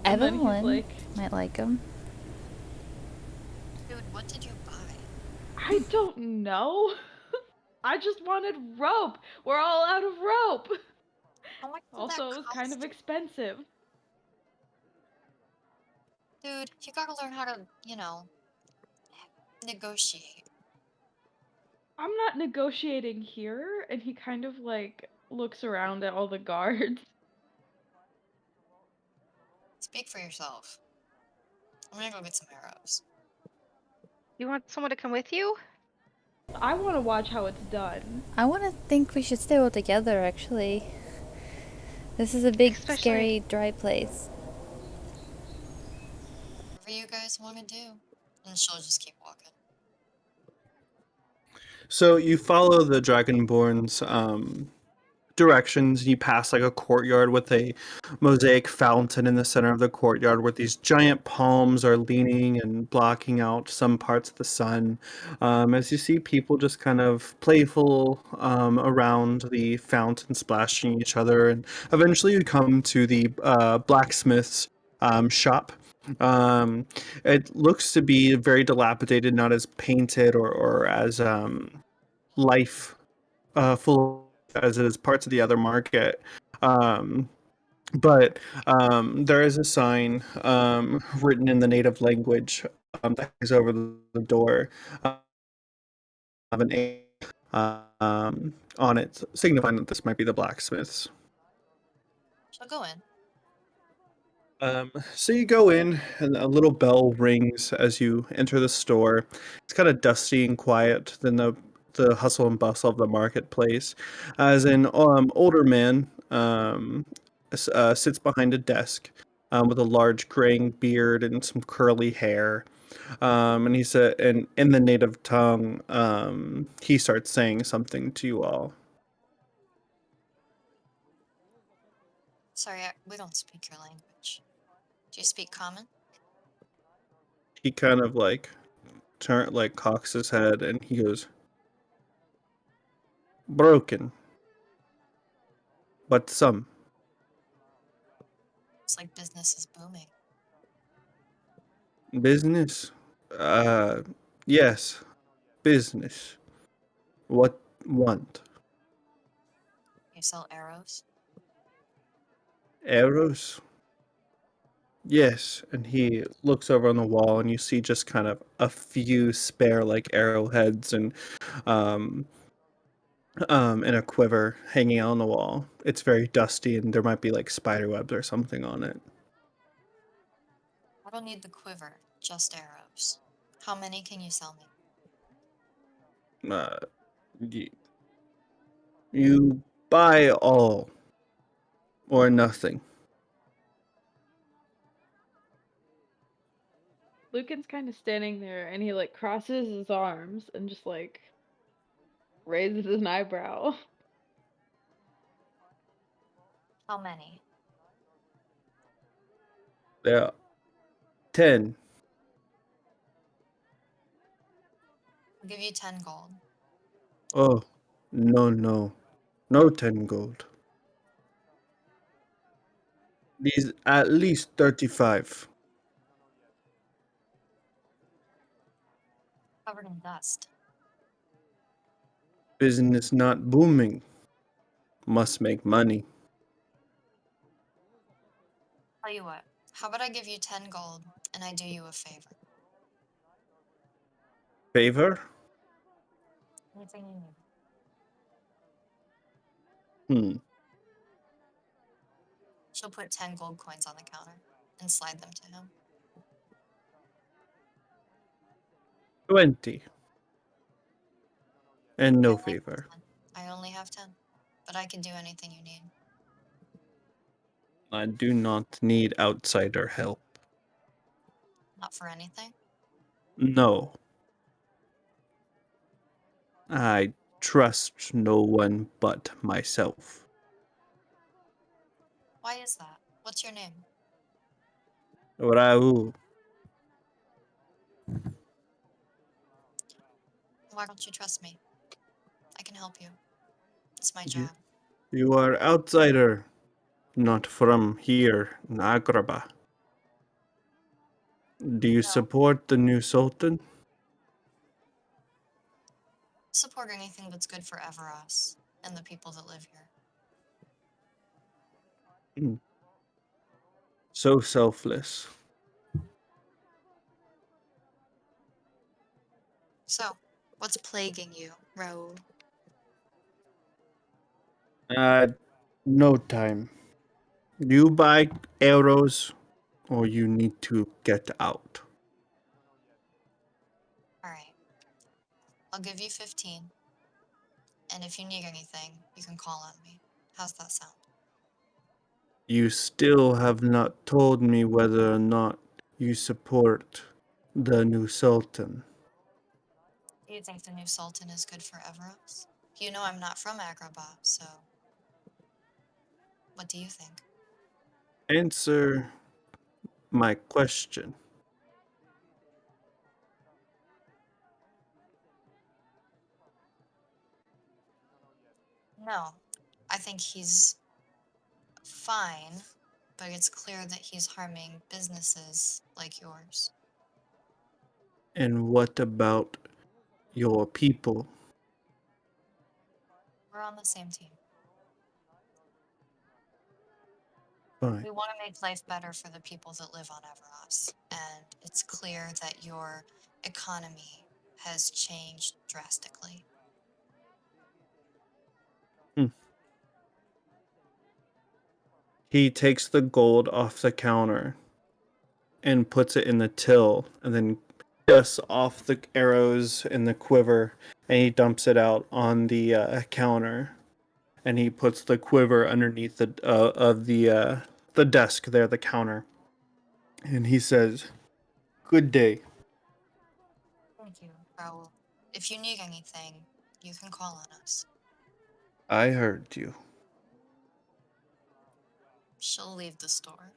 And then he's Evelyn like, might like him. Dude, what did you buy? I don't know. I just wanted rope. We're all out of rope. How much did Also, that it was kind of cost? expensive. Dude, you gotta learn how to, negotiate. I'm not negotiating here. And he kind of like looks around at all the guards. Speak for yourself. I'm gonna go get some arrows. You want someone to come with you? I want to watch how it's done. I want to think we should stay all together, actually. This is a big, Especially- scary, dry place. Whatever you guys want to do. And she'll just keep walking. So you follow the Dragonborn's directions. You pass like a courtyard with a mosaic fountain in the center of the courtyard where these giant palms are leaning and blocking out some parts of the sun. As you see people just kind of playful around the fountain, splashing each other, and eventually you come to the blacksmith's shop. Um, it looks to be very dilapidated, not as painted or as life full as it is parts of the other market. Um, but there is a sign written in the native language that hangs over the door of an A on it, signifying that this might be the blacksmith's. She'll go in. So you go in, and a little bell rings as you enter the store. It's kind of dusty and quiet than the hustle and bustle of the marketplace. As an older man sits behind a desk with a large graying beard and some curly hair. And he said, and in the native tongue, he starts saying something to you all. Sorry, we don't speak your language. Do you speak common? He kind of cocks his head and he goes, broken, but some. It's like business is booming. Business? Yes, business. What want? You sell arrows? Arrows? Yes. And he looks over on the wall and you see just kind of a few spare like arrowheads um and a quiver hanging out on the wall. It's very dusty and there might be like spider webs or something on it. I don't need the quiver, just arrows. How many can you sell me? Uh y- you buy all or nothing. Lucan's kind of standing there and he like crosses his arms and just like raises an eyebrow. How many? There are 10. I'll give you 10 gold. Oh, no, no. No 10 gold. These at least 35. Covered in dust. Business not booming. Must make money. Tell you what, how about I give you 10 gold and I do you a favor? Favor? Anything you need. Hmm. She'll put 10 gold coins on the counter and slide them to him. 20. And I no only have favor. 10. I only have 10. But I can do anything you need. I do not need outsider help. Not for anything. No. I trust no one but myself. Why is that? What's your name? Raul, Why don't you trust me? I can help you. It's my you, job. you are outsider, not from here in Agrabah. Do you No. support the new Sultan? Support anything that's good for Everas and the people that live here. Hmm. So selfless. So, what's plaguing you, Raoul? Uh, no time. You buy arrows or you need to get out. Alright. I'll give you 15. And if you need anything, you can call on me. How's that sound? You still have not told me whether or not you support the new Sultan. Do you think the new Sultan is good for Everos? You know I'm not from Agrabah, so what do you think? Answer my question. No. I think he's fine, but it's clear that he's harming businesses like yours. And what about your people? We're on the same team. Fine. We want to make life better for the people that live on Everas, and it's clear that your economy has changed drastically. He takes the gold off the counter and puts it in the till, and then dusts off the arrows in the quiver, and he dumps it out on the counter, and he puts the quiver underneath the desk there, the counter, and he says, "Good day." Thank you, Raoul. If you need anything, you can call on us. I heard you. She'll leave the store.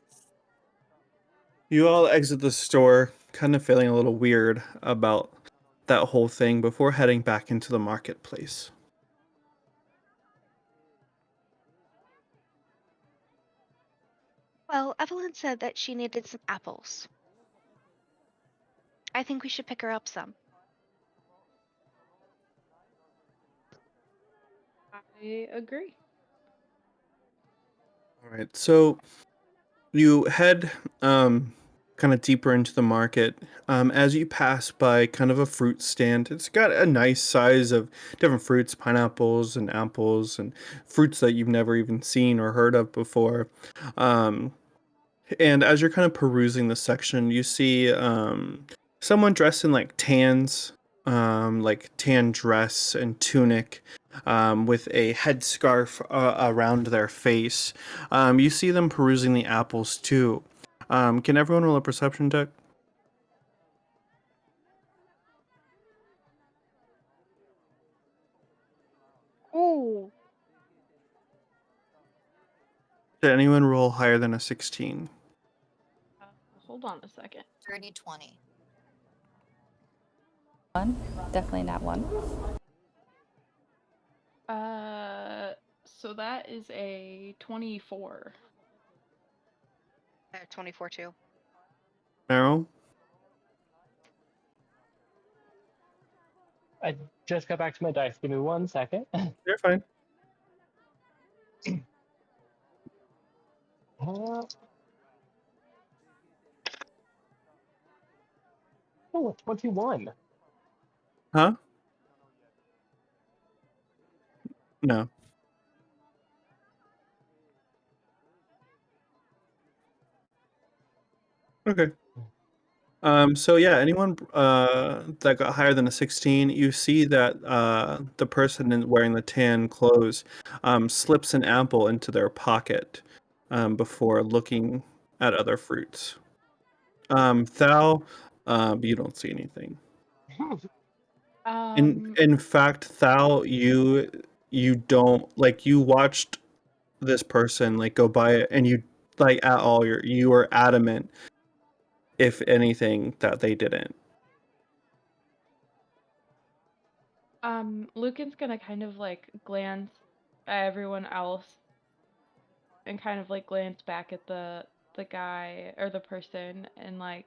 You all exit the store, kind of feeling a little weird about that whole thing before heading back into the marketplace. Well, Evelyn said that she needed some apples. I think we should pick her up some. I agree. All right, so you head kind of deeper into the market as you pass by kind of a fruit stand. It's got a nice size of different fruits, pineapples and apples and fruits that you've never even seen or heard of before. Um, and as you're kind of perusing the section, you see someone dressed in like tans, like tan dress and tunic, with a headscarf around their face. You see them perusing the apples too. Can everyone roll a perception check? Ooh. Did anyone roll higher than a 16? Hold on a second. 30-20. One, definitely not one. So that is a 24. 24 too. Meryl? I just got back to my dice. Give me 1 second. You're fine. Oh, 21. Huh? No. Okay. So yeah, anyone that got higher than a 16, you see that the person wearing the tan clothes slips an apple into their pocket before looking at other fruits. Thal, you don't see anything. In fact, Thal, you don't like you watched this person like go by it, and you like at all you were adamant, if anything, that they didn't. Lucan's gonna kind of like glance at everyone else and kind of like glance back at the guy or the person and like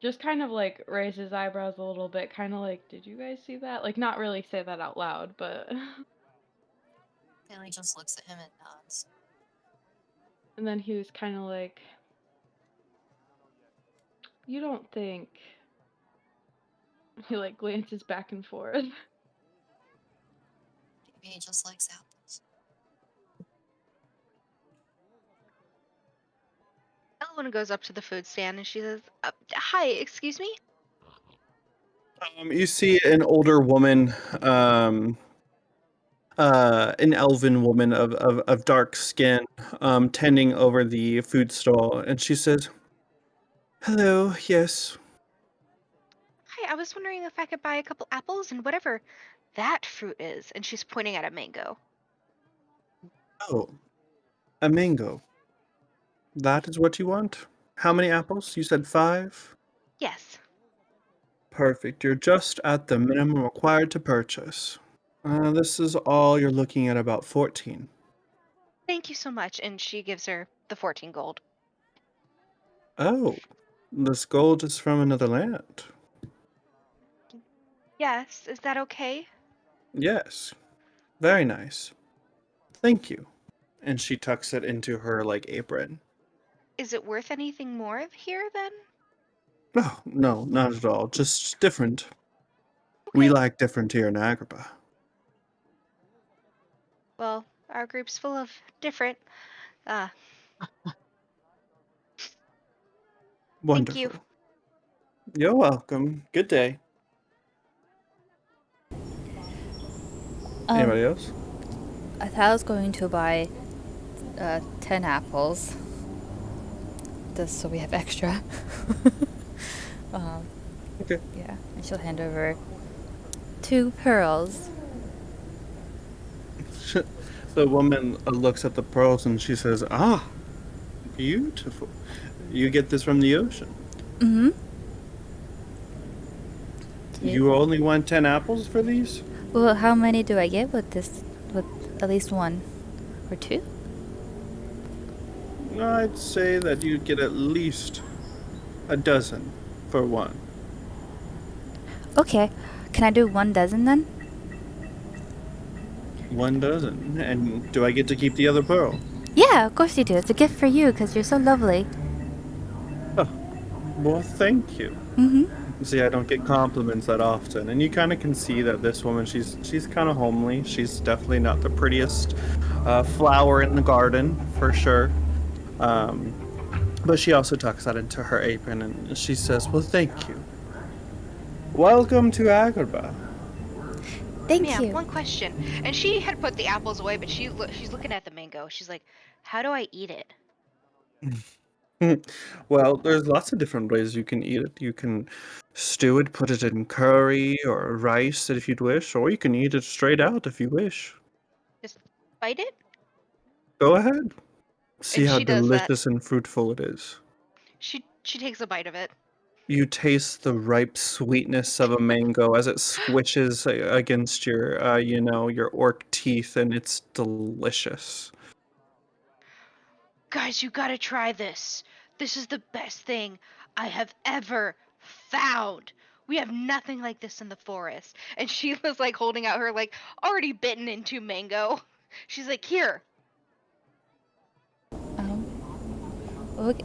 just kind of like raise his eyebrows a little bit, kind of like, did you guys see that? Like not really say that out loud, but Haley just looks at him and nods. and then he was kind of like, you don't think he like glances back and forth. Maybe he just likes apples. Elowen goes up to the food stand and she says, "Hi, excuse me." You see an older woman, an elven woman of dark skin, tending over the food stall, and she says, "Hello, yes." Hi, I was wondering if I could buy a couple apples and whatever that fruit is. And she's pointing at a mango. Oh, a mango. That is what you want? How many apples? You said 5? Yes. Perfect. You're just at the minimum required to purchase. This is all you're looking at about 14. Thank you so much. And she gives her the 14 gold. Oh, this gold is from another land. Yes, is that okay? Yes, very nice. Thank you. And she tucks it into her apron. Is it worth anything more here then? Oh, no, not at all. Just different. We Okay. like different here in Agrabah. Well, our group's full of different. Uh, thank you. Wonderful. You're welcome. Good day. Um, Anybody else? Thal's going to buy 10 apples. Just so we have extra. um, Okay. yeah, and she'll hand over 2 pearls. The woman looks at the pearls and she says, "Ah, beautiful. You get this from the ocean. Mm-hmm. You only want 10 apples for these?" Well, how many do I get with this? With at least 1 or 2? I'd say that you'd get at least a dozen for one. Okay. Can I do 1 dozen then? 1 dozen. And do I get to keep the other pearl? Yeah, of course you do. It's a gift for you because you're so lovely. Oh, well, thank you. Mm-hmm. See, I don't get compliments that often, and you kind of can see that this woman, she's kind of homely. She's definitely not the prettiest flower in the garden, for sure. But she also tucks that into her apron, and she says, "Well, thank you. Welcome to Agrabah." Thank Yeah, you. one question. And she had put the apples away, but she's looking at the mango. She's like, "How do I eat it?" Well, there's lots of different ways you can eat it. You can stew it, put it in curry or rice if you'd wish, or you can eat it straight out if you wish. Just bite it? Go ahead. See And how she does that. delicious and fruitful it is. She takes a bite of it. You taste the ripe sweetness of a mango as it squishes against your orc teeth, and it's delicious. Guys, you gotta try this. This is the best thing I have ever found. We have nothing like this in the forest. And she was like holding out her already bitten into mango. She's like, "Here." Um,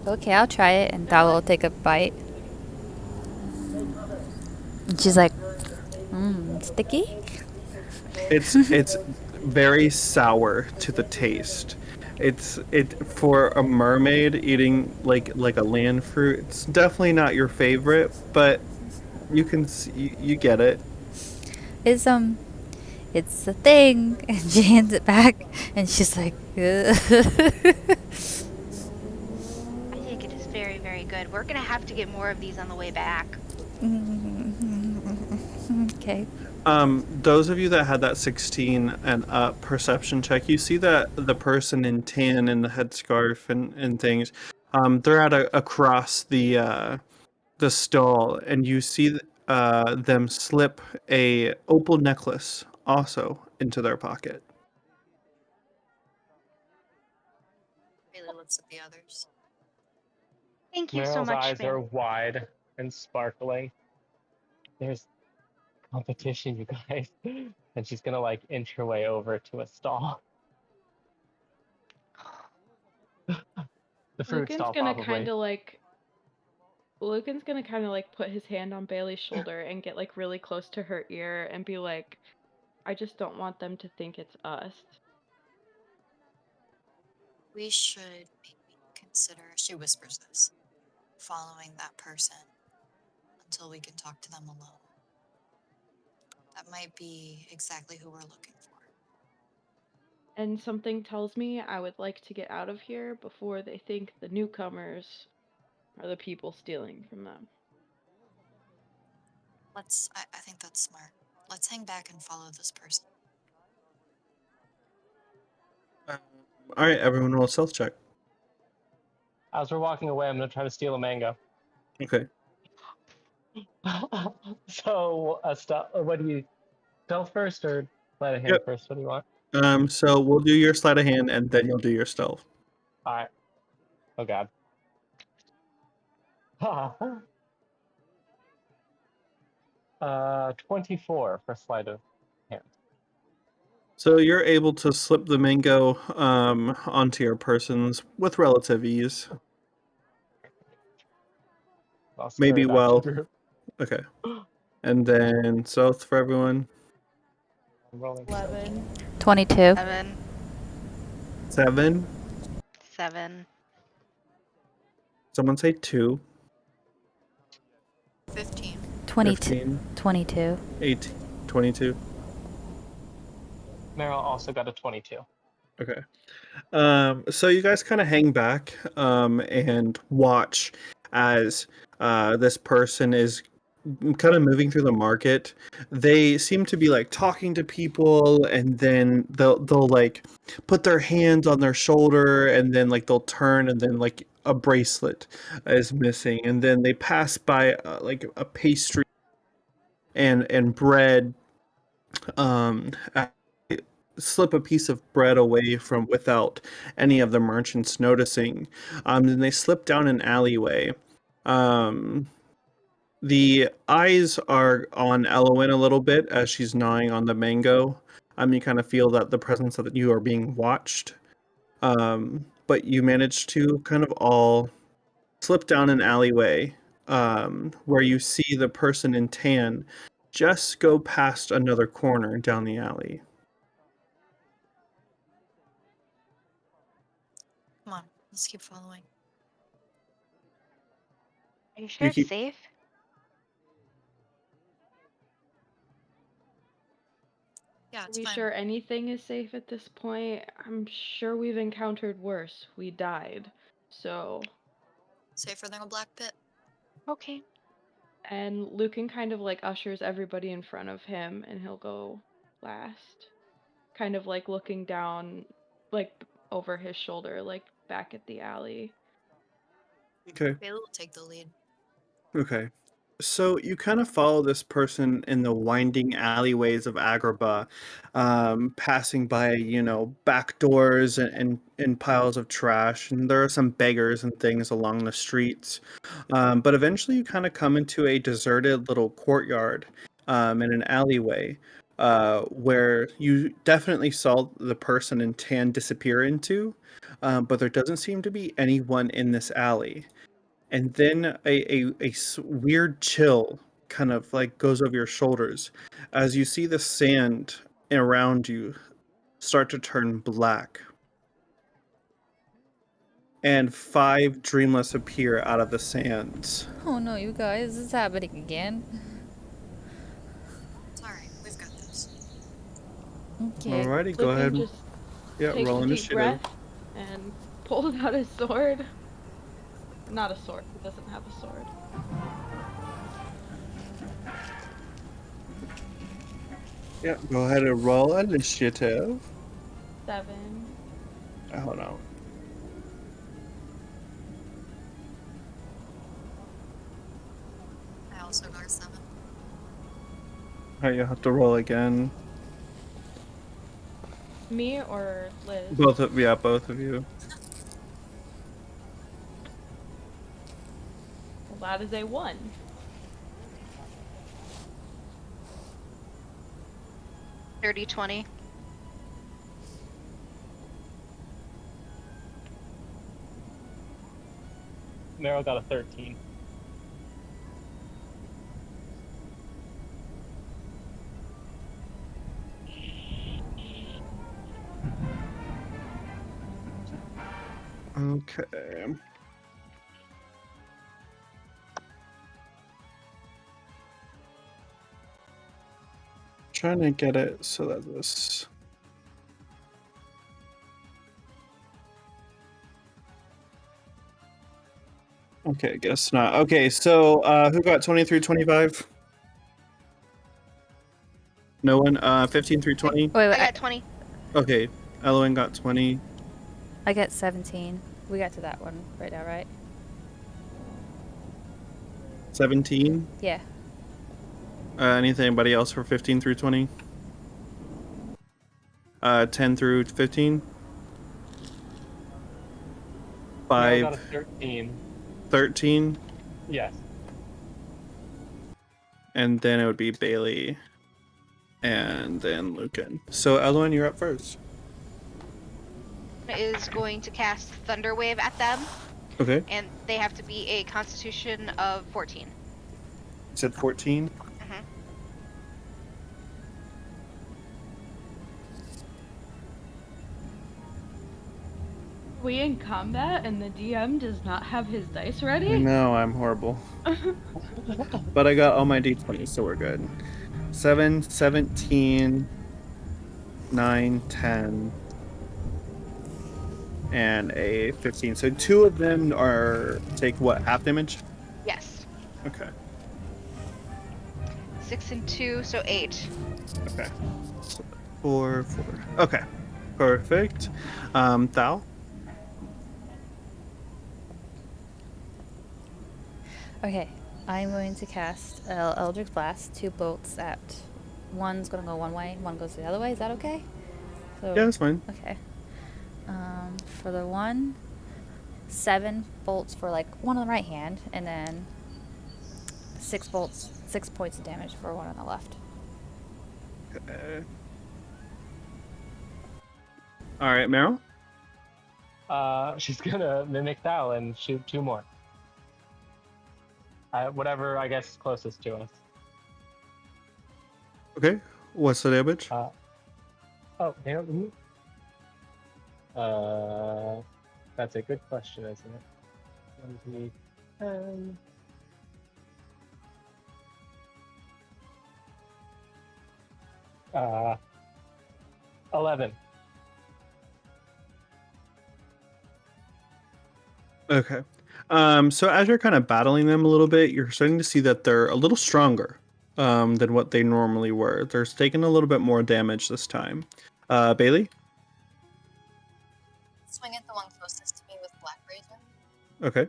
okay, I'll try it, and Thal will take a bite. And she's like, sticky? It's very sour to the taste. It for a mermaid eating like a land fruit. It's definitely not your favorite, but you can see, you get it. It's a thing. And she hands it back, and she's like, I think it is very, very good. We're gonna have to get more of these on the way back. okay. Those of you that had that 16 and up perception check, you see that the person in tan in the headscarf and things, they're across the stall, and you see them slip a opal necklace also into their pocket. Really looks at the others. Thank you so Meryl's much, eyes are ma'am. wide and sparkling. There's competition, you guys. And she's gonna inch her way over to a stall. The fruit Lucan's stall, gonna probably. kind of like Lucan's gonna kind of like put his hand on Bailey's shoulder and get like really close to her ear and be like, I just don't want them to think it's us. We should maybe consider, she whispers this, following that person until we can talk to them alone. That might be exactly who we're looking for. And something tells me I would like to get out of here before they think the newcomers are the people stealing from them. I think that's smart. Let's hang back and follow this person. Um, all right, everyone roll a stealth check. As we're walking away, I'm gonna try to steal a mango. Okay. So, what do you stealth first or sleight of hand Yep. first? What do you want? So we'll do your sleight of hand, and then you'll do your stealth. Alright. Oh god. 24 for sleight of hand. So you're able to slip the mango onto your persons with relative ease. I'll Maybe spread it out to well. the group. Okay. And then stealth for everyone. I'm rolling 11. 22. 7. 7. 7. Someone say 2. 15. 22. 15. 22. 18. 22. Meryl also got a 22. Okay. So you guys kind of hang back and watch as this person is kind of moving through the market. They seem to be like talking to people, and then they'll like put their hands on their shoulder, and then like they'll turn, and then like a bracelet is missing, and then they pass by like a pastry and bread. I slip a piece of bread away from without any of the merchants noticing. Then they slip down an alleyway. Um, the eyes are on Elowen a little bit as she's gnawing on the mango. You kind of feel that the presence that you are being watched. But you manage to kind of all slip down an alleyway where you see the person in tan just go past another corner down the alley. Come on, let's keep following. Are you sure it's keep- safe? Yeah, Are it's we fine. sure anything is safe at this point? I'm sure we've encountered worse. We died. So, Safer than a black pit. Okay. and Lucan kind of like ushers everybody in front of him and he'll go last. Kind of like looking down, like over his shoulder, like back at the alley. Okay. Bayla will take the lead. Okay. So you kind of follow this person in the winding alleyways of Agrabah, passing by, back doors and piles of trash, and there are some beggars and things along the streets. But eventually you kind of come into a deserted little courtyard in an alleyway where you definitely saw the person in tan disappear into, but there doesn't seem to be anyone in this alley. And then a weird chill kind of like goes over your shoulders as you see the sand around you start to turn black, and 5 Dreamless appear out of the sands. Oh no, you guys, it's happening again. It's alright, we've got this. Okay. Alrighty, go Lucan ahead. just Yeah, takes roll a deep initiative. breath and pulls out his sword. Not a sword. He doesn't have a sword. Yeah, go ahead and roll initiative. 7. Oh no. I also got a 7. Alright, you have to roll again. Me or Liz? Both of you. Well, that is a 1. Dirty 20. Meryl got a 13. Okay. Trying to get it so that this. Okay, I guess not. Okay, so who got 20 through 25? No one? 15 through 20? Wait, I wait, got 20. Okay, Elowen got 20. I get 17. We got to that one right now, right? 17? Yeah. Anybody else for 15 through 20? 10 through 15. Meryl got a 5, 13. 13, Yes. and then it would be Bailey, and then Lucan. So Elowen, you're up first. Is going to cast Thunder Wave at them, Okay. and they have to be a Constitution of 14. You said 14. Mhm. We in combat and the DM does not have his dice ready? No, I'm horrible. But I got all my d20s, so we're good. 7, 17, 9, 10, and a 15. So 2 of them are take what, half damage? Yes. Okay. 6 and 2, so 8. Okay. So 4, 4. Okay. Perfect. Thal? Okay, I'm going to cast Eldritch Blast, 2 bolts at. One's gonna go one way, one goes the other way. Is that okay? So, Yeah, that's fine. okay. For the one, 7 bolts for like one on the right hand, and then 6 bolts, 6 points of damage for one on the left. Okay. All right, Meryl? She's gonna mimic Thal and shoot 2 more. Whatever, I guess, closest to us. Okay. What's the damage? Oh, damn. That's a good question, isn't it? 1, 2, 10. 11. Okay. So as you're kind of battling them a little bit, you're starting to see that they're a little stronger than what they normally were. They're taking a little bit more damage this time. Bailey? Swing at the one closest to me with Black Razor. Okay.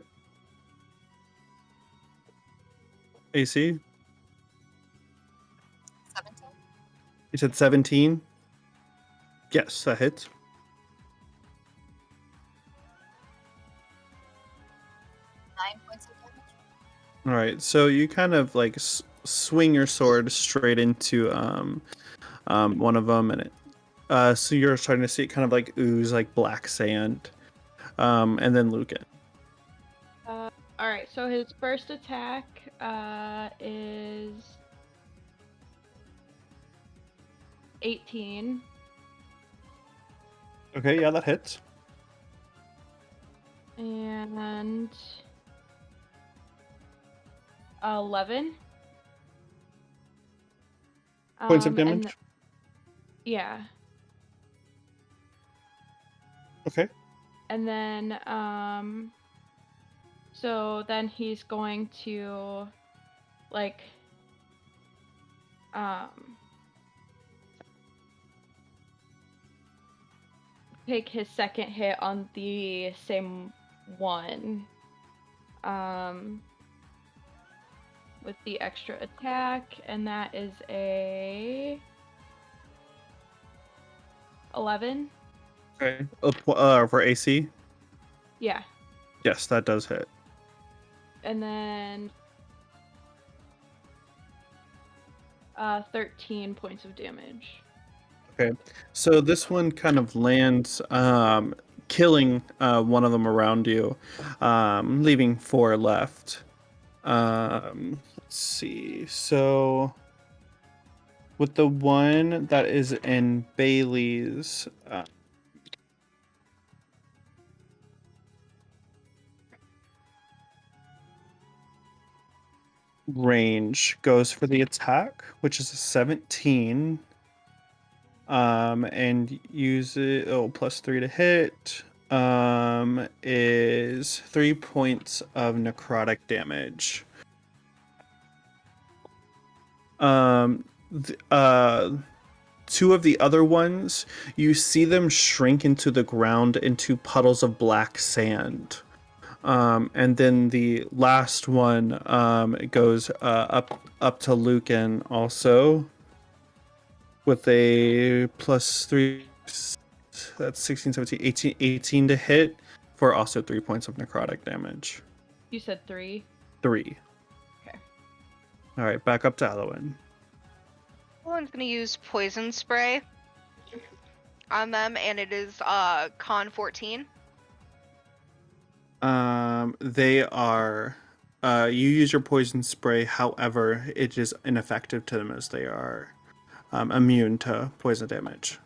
AC? 17. You said 17? Yes, that hits. 9 points of damage. All right, so you kind of like swing your sword straight into one of them, and it so you're starting to see it kind of like ooze like black sand, and then Lucan. Alright, so his first attack is 18. Okay, yeah, that hits. And 11. Points of And damage. yeah. Okay. And then so then he's going to like take his second hit on the same one with the extra attack, and that is a 11. Okay. For AC. Yeah. Yes, that does hit. And then 13 points of damage. Okay, so this one kind of lands, killing one of them around you, leaving 4 left. Let's see. So with the one that is in Bailey's range, goes for the attack, which is a 17. And use it, plus 3 to hit, is 3 points of necrotic damage. Two of the other ones, you see them shrink into the ground into puddles of black sand. And then the last one goes up to Lucan also with a plus 3, That's 16, 17, 18, 18 to hit for also 3 points of necrotic damage. You said 3? 3. Okay. All right, back up to Elowen. One's gonna use poison spray on them, and it is con 14. They are. You use your poison spray, however, it is ineffective to them as they are immune to poison damage.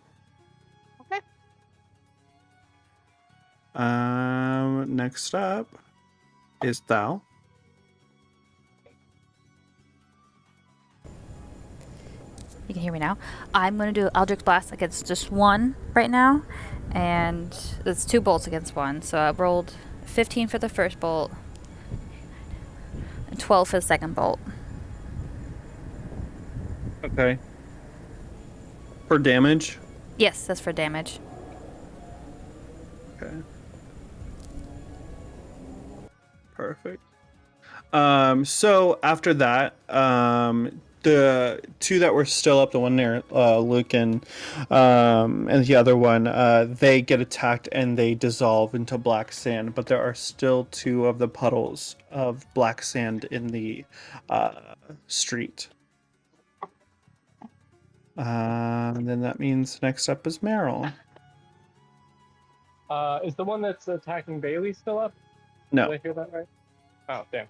Okay. Next up is Thal. You can hear me now. I'm going to do Eldritch Blast against just one right now. And it's 2 bolts against one. So I rolled 15 for the first bolt and 12 for the second bolt. Okay. For damage? Yes, that's for damage. Okay. Perfect. So after that, the 2 that were still up, the one near Lucan, and the other one, they get attacked and they dissolve into black sand. But there are still 2 of the puddles of black sand in the street. And then that means next up is Meryl. Is the one that's attacking Bailey still up? No, Did I hear that right? Oh, damn.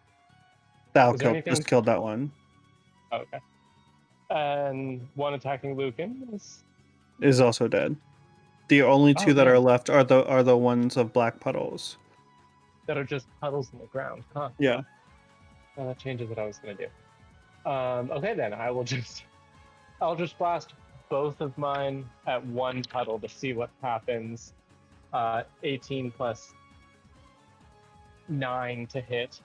Thal Is there anything- just killed that one. Oh, okay. And one attacking Lucan Is also dead. The only 2 that man. are left are the ones of black puddles. that are just puddles in the ground. Huh. Yeah. Well, that changes what I was gonna do. Okay then, I'll just blast both of mine at one puddle to see what happens. 18 plus 9 to hit.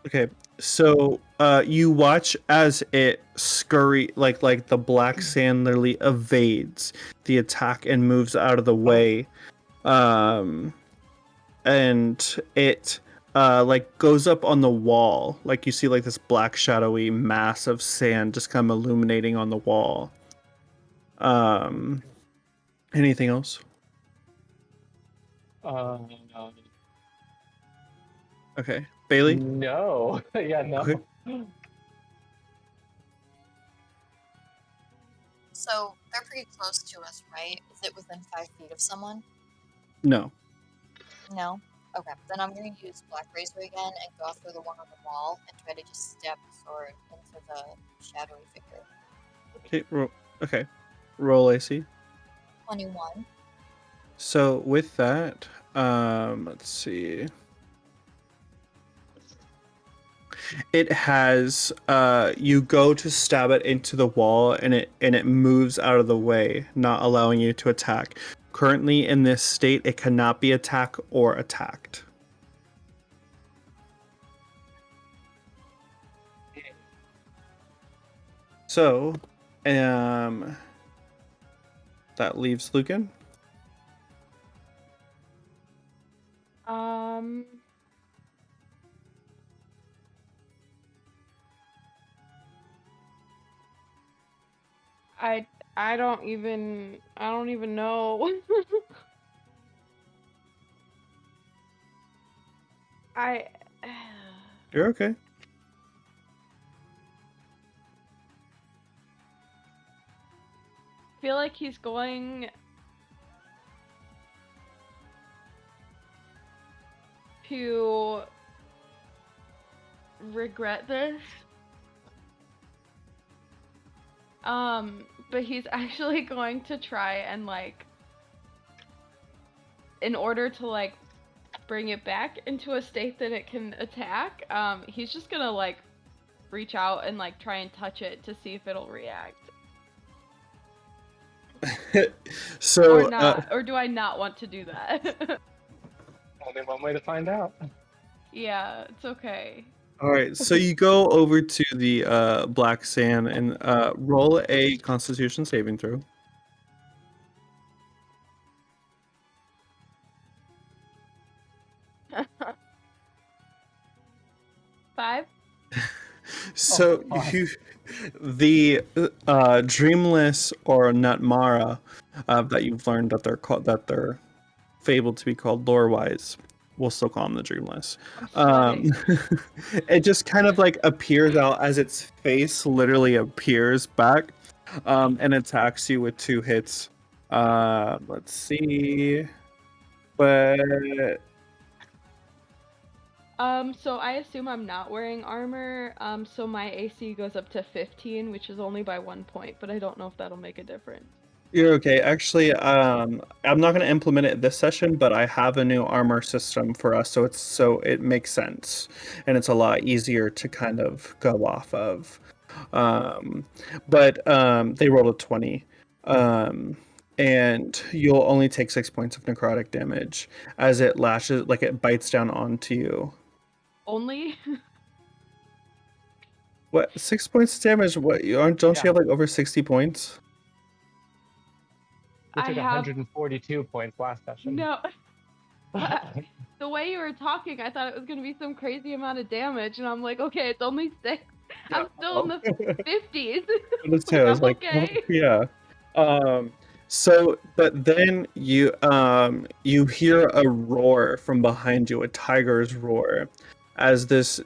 Okay, so you watch as it scurry like the black sand literally evades the attack and moves out of the way, and it like goes up on the wall. Like you see like this black shadowy mass of sand just kind of illuminating on the wall. Anything else? Okay, Bailey. No. Yeah, no. Okay. So they're pretty close to us, right? Is it within 5 feet of someone? No. No? Okay. Then I'm going to use Black Razor again and go through the one on the wall and try to just stab the sword into the shadowy figure. Okay. Roll AC. 21. So with that, let's see. It has you go to stab it into the wall and it moves out of the way, not allowing you to attack. Currently in this state, it cannot be attacked or attacked. So, that leaves Lucan. I don't even know. You're okay. feel like he's going to regret this. But he's actually going to try and like, in order to like bring it back into a state that it can attack, he's just gonna like reach out and like try and touch it to see if it'll react. So Or not, or do I not want to do that? Only one way to find out. Yeah, it's okay. all right, so you go over to the black sand and roll a Constitution saving throw. Five? So God. the Dreamless or Nutmara that you've learned that they're fabled to be called lore-wise. We'll still call them the Dreamless. I'm sweating. It just kind of like appears out as its face literally appears back, and attacks you with 2 hits. Let's see, but So I assume I'm not wearing armor. So my AC goes up to 15, which is only by 1 point, but I don't know if that'll make a difference. you're okay. Actually, I'm not going to implement it this session, but I have a new armor system for us, so it makes sense, and it's a lot easier to kind of go off of. Um, but they rolled a 20, and you'll only take 6 points of necrotic damage as it lashes, like it bites down onto you. Only? What, 6 points of damage? What? Don't you have like over 60 points? We I took have 142 points last session. no. The way you were talking, I thought it was gonna be some crazy amount of damage, and I'm like, okay, it's only 6. I'm still in the 50s. I was I'm like, okay. yeah. So, but then you hear a roar from behind you, a tiger's roar, as this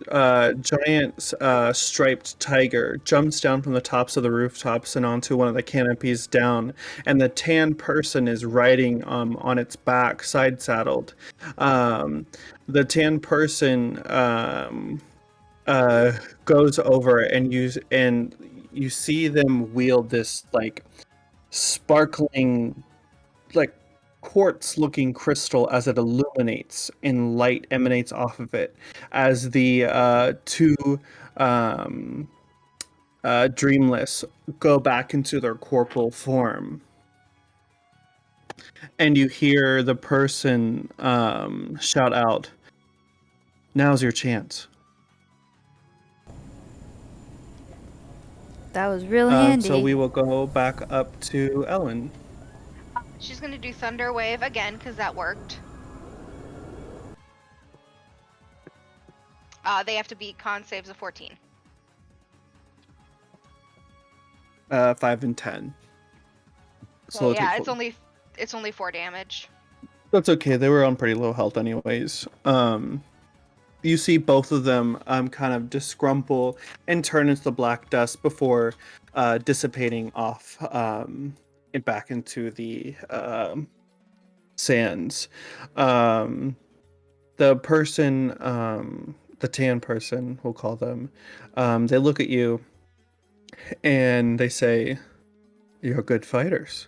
giant striped tiger jumps down from the tops of the rooftops and onto one of the canopies down, and the tan person is riding on its back, side saddled. The tan person goes over, and you see them wield this like sparkling, like quartz looking crystal as it illuminates and light emanates off of it as the 2 um, Dreamless go back into their corporal form, and you hear the person shout out, "Now's your chance." That was real handy. So we will go back up to Ellen. She's gonna do Thunder Wave again, because that worked. They have to beat con saves of 14. 5 and 10. So it'll yeah, take it's only 4 damage. That's okay. They were on pretty low health anyways. You see both of them kind of disgrumble and turn into the black dust before dissipating off and back into the sands. The person, the tan person, we'll call them, they look at you and they say, "You're good fighters."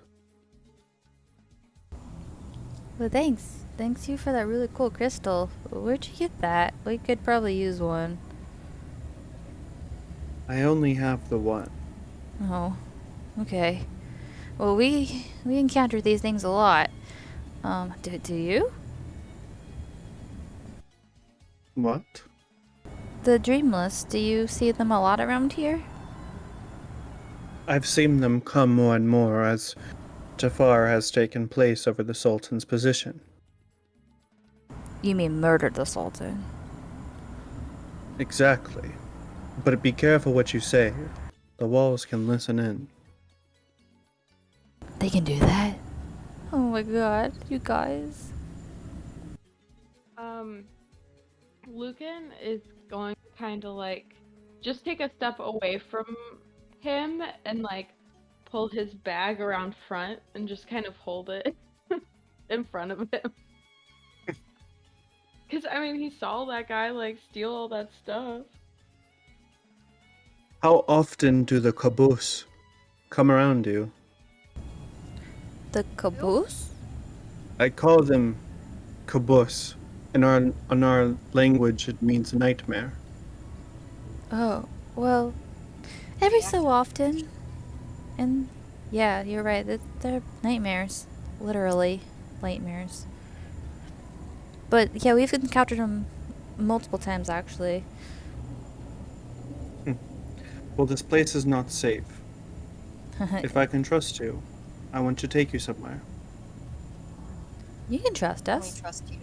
Well, thanks. Thanks you for that really cool crystal. Where'd you get that? We could probably use one. I only have the one. Oh, okay. Well, we encounter these things a lot. Do you? What? The Dreamless, do you see them a lot around here? I've seen them come more and more as Jafar has taken place over the Sultan's position. You mean murdered the Sultan? Exactly. But be careful what you say. The walls can listen in. They can do that? Oh my god, you guys. Lucan is going to kind of like just take a step away from him and like pull his bag around front and just kind of hold it in front of him. Because, I mean, he saw that guy like steal all that stuff. How often do the Kabus come around you? The Kabus? I call them Kabus. In our language, it means nightmare. Oh, well, every so often. And yeah, you're right. They're nightmares. Literally, nightmares. But yeah, we've encountered them multiple times actually. Well, this place is not safe. If I can trust you, I want to take you somewhere. You can trust Can we us. trust you?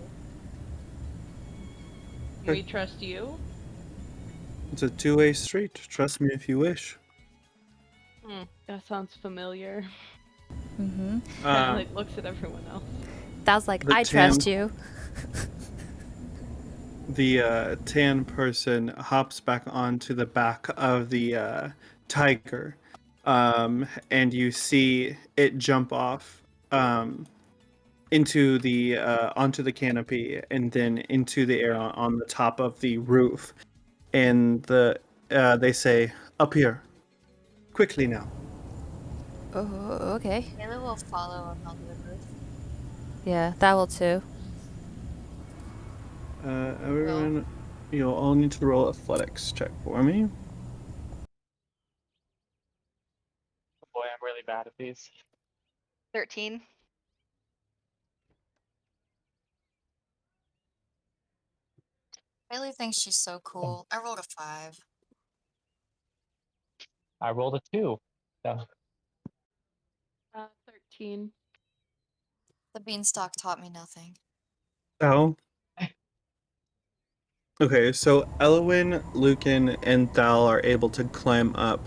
We trust you? It's a two-way street. Trust me if you wish. That sounds familiar. Mm-hmm. And Um, like looks at everyone else. Thals like, the I tan trust you. the tan person hops back onto the back of the tiger, and you see it jump off into the onto the canopy and then into the air on the top of the roof. And they say, "Up here, quickly now." Oh, okay. Taylor will follow up on the roof. Yeah, that will too. Everyone, you'll all need to roll athletics check for me. Boy, I'm really bad at these. 13. Bailey thinks she's so cool. I rolled a 5. I rolled a 2. So 13. The beanstalk taught me nothing. Oh. Okay, so Elowen, Lucan, and Thal are able to climb up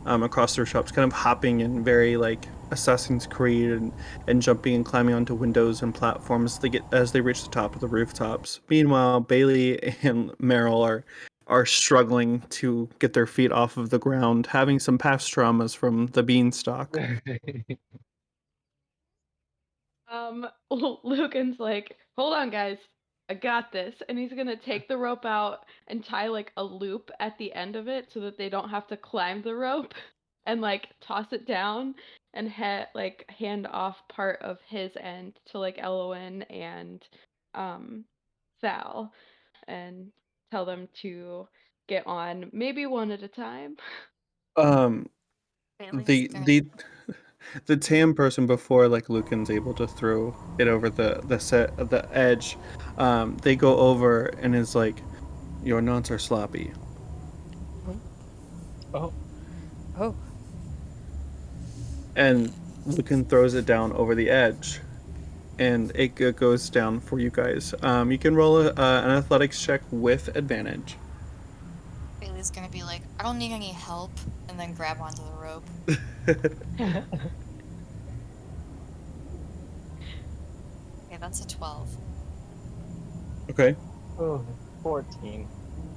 across their shops, kind of hopping in very like Assassin's Creed and jumping and climbing onto windows and platforms as they reach the top of the rooftops. Meanwhile, Bailey and Meryl are struggling to get their feet off of the ground, having some past traumas from the beanstalk. Lucan's like, hold on, guys. I got this. And he's gonna take the rope out and tie like a loop at the end of it so that they don't have to climb the rope and like toss it down and hand off part of his end to like Elowen and Thal and tell them to get on maybe one at a time. Um, Bailey's the gonna. the the tam person before like Lucan's able to throw it over the edge, they go over and is like, "Your nuts are sloppy." oh, Oh. And Lucan throws it down over the edge, and it goes down for you guys. You can roll an athletics check with advantage. Bailey's gonna be like, I don't need any help, and then grab onto the rope. Okay, that's a 12. Okay. oh, 14.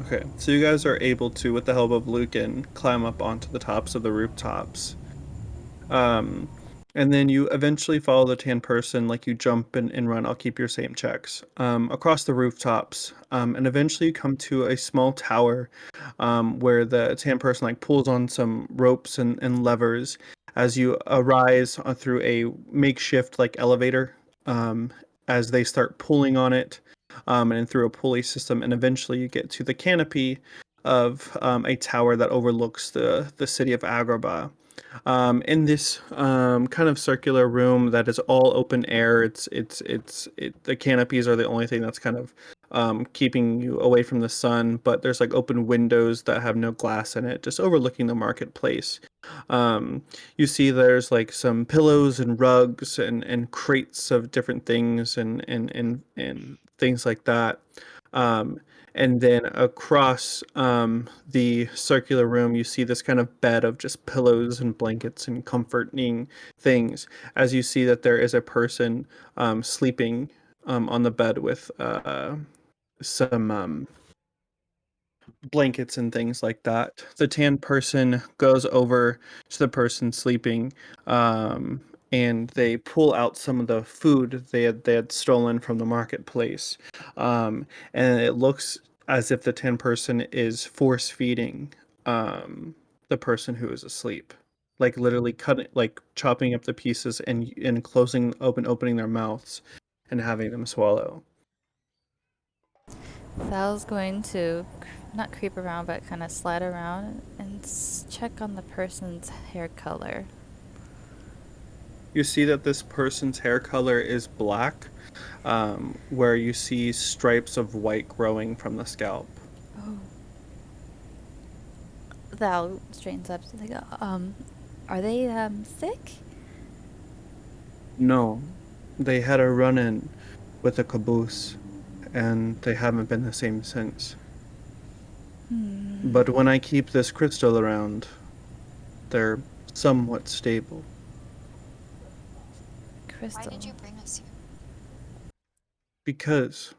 Okay. So you guys are able to, with the help of Lucan, climb up onto the tops of the rooftops. Um, and then you eventually follow the tan person, like you jump and run. I'll keep your same checks across the rooftops, and eventually you come to a small tower where the tan person like pulls on some ropes and levers as you arise through a makeshift like elevator. As they start pulling on it, and through a pulley system, and eventually you get to the canopy of a tower that overlooks the city of Agrabah. In this kind of circular room that is all open air, the canopies are the only thing that's kind of keeping you away from the sun, but there's like open windows that have no glass in it, just overlooking the marketplace. Um, you see there's like some pillows and rugs and crates of different things and things like that. Um, and then across the circular room, you see this kind of bed of just pillows and blankets and comforting things. As you see that there is a person sleeping on the bed with some blankets and things like that. The tan person goes over to the person sleeping, um, and they pull out some of the food they had stolen from the marketplace, and it looks as if the tan person is force feeding the person who is asleep. Like literally cutting, like chopping up the pieces and opening their mouths, and having them swallow. Thal's going to not creep around, but kind of slide around and check on the person's hair color. You see that this person's hair color is black, where you see stripes of white growing from the scalp. Oh. Thal straightens up. Like, are they sick? No, they had a run-in with a caboose, and they haven't been the same since. But when I keep this crystal around, they're somewhat stable. Crystal. Why did you bring us here? Because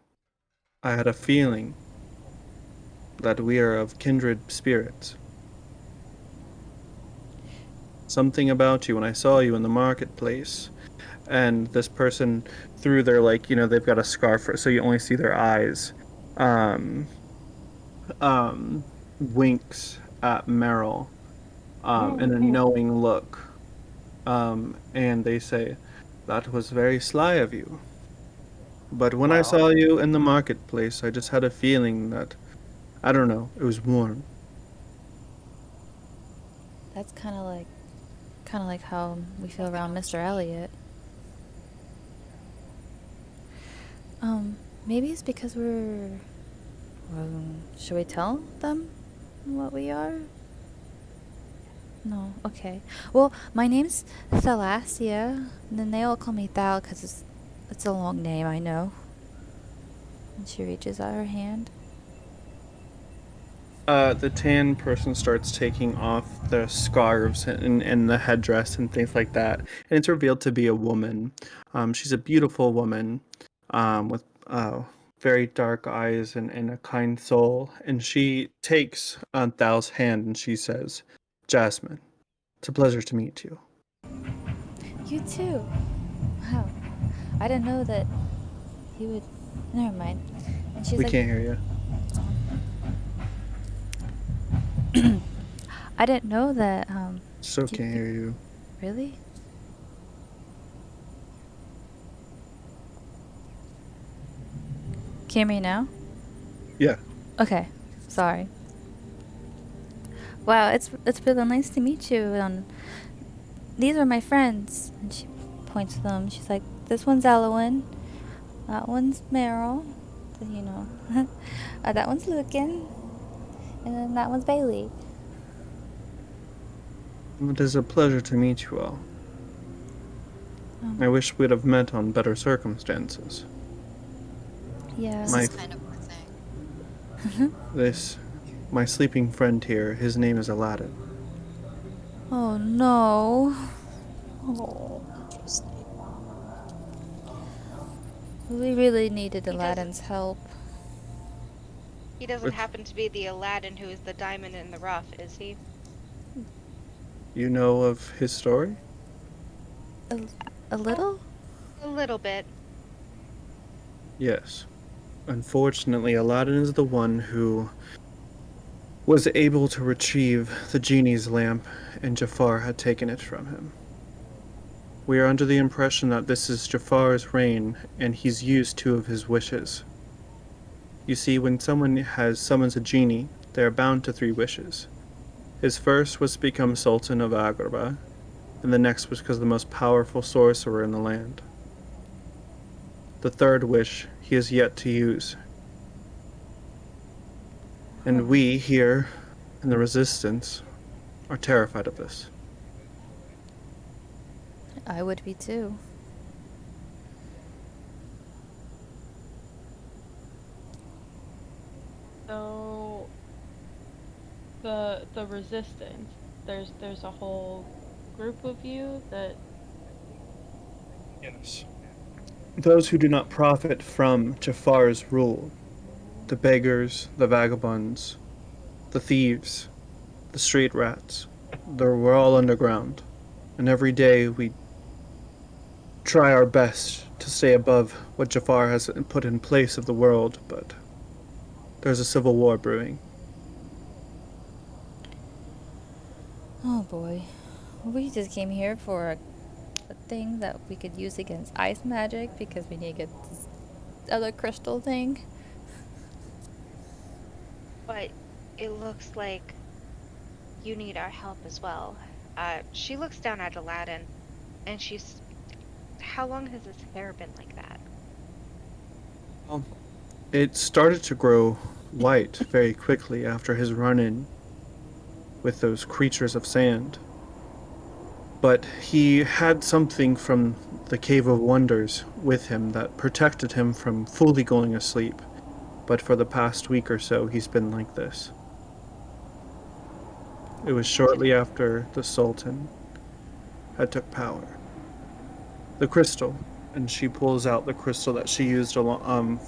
I had a feeling that we are of kindred spirits. Something about you when I saw you in the marketplace, and this person through their, like, they've got a scarf so you only see their eyes, um, winks at Meryl, in a knowing look, and they say, "That was very sly of you." But when I Well, saw you in the marketplace, I just had a feeling that, I don't know, it was warm. That's kind of like how we feel around Mr. Elliot. Maybe it's because we're. Should we tell them what we are? No, okay. Well, my name's Thalasia, and then they all call me Thal because it's a long name, I know. And she reaches out her hand. The tan person starts taking off the scarves and the headdress and things like that, and it's revealed to be a woman. She's a beautiful woman, with very dark eyes and a kind soul. And she takes Thal's hand and she says, "Jasmine, it's a pleasure to meet you." You too. Wow. I didn't know that he would. Never mind. And she's We like, can't hear you. I didn't know that. Still you- can't hear you. Really? Can you hear me now? Yeah. Okay. Sorry. Wow, it's really nice to meet you. These are my friends. And she points to them. She's like, this one's Elowen. That one's Meryl. You know. That one's Lucan. And then that one's Bailey. It is a pleasure to meet you all. I wish we'd have met on better circumstances. Yeah. This My- is kind of our thing. My sleeping friend here, his name is Aladdin. Oh no. Oh. Interesting. We really needed He doesn't- Aladdin's help. He doesn't Which- happen to be the Aladdin who is the diamond in the rough, is he? You know of his story? A little? A little bit. Yes. Unfortunately, Aladdin is the one who was able to retrieve the genie's lamp, and Jafar had taken it from him. We are under the impression that this is Jafar's reign, and he's used two of his wishes. You see, when someone summons a genie, they are bound to 3 wishes. His first was to become Sultan of Agrabah, and the next was because the most powerful sorcerer in the land. The third wish he has yet to use. And we here in the Resistance are terrified of this. I would be too. So the resistance, there's a whole group of you that Yes. Those who do not profit from Jafar's rule. The beggars, the vagabonds, the thieves, the street rats. We're all underground. And every day we try our best to stay above what Jafar has put in place of the world, but there's a civil war brewing. Oh boy. We just came here for a thing that we could use against ice magic because we need to get this other crystal thing. But it looks like you need our help as well. She looks down at Aladdin, and she's... How long has his hair been like that? It started to grow white very quickly after his run-in with those creatures of sand. But he had something from the Cave of Wonders with him that protected him from fully going asleep. But for the past week or so, he's been like this. It was shortly after the Sultan had took power. The crystal, and she pulls out the crystal that she used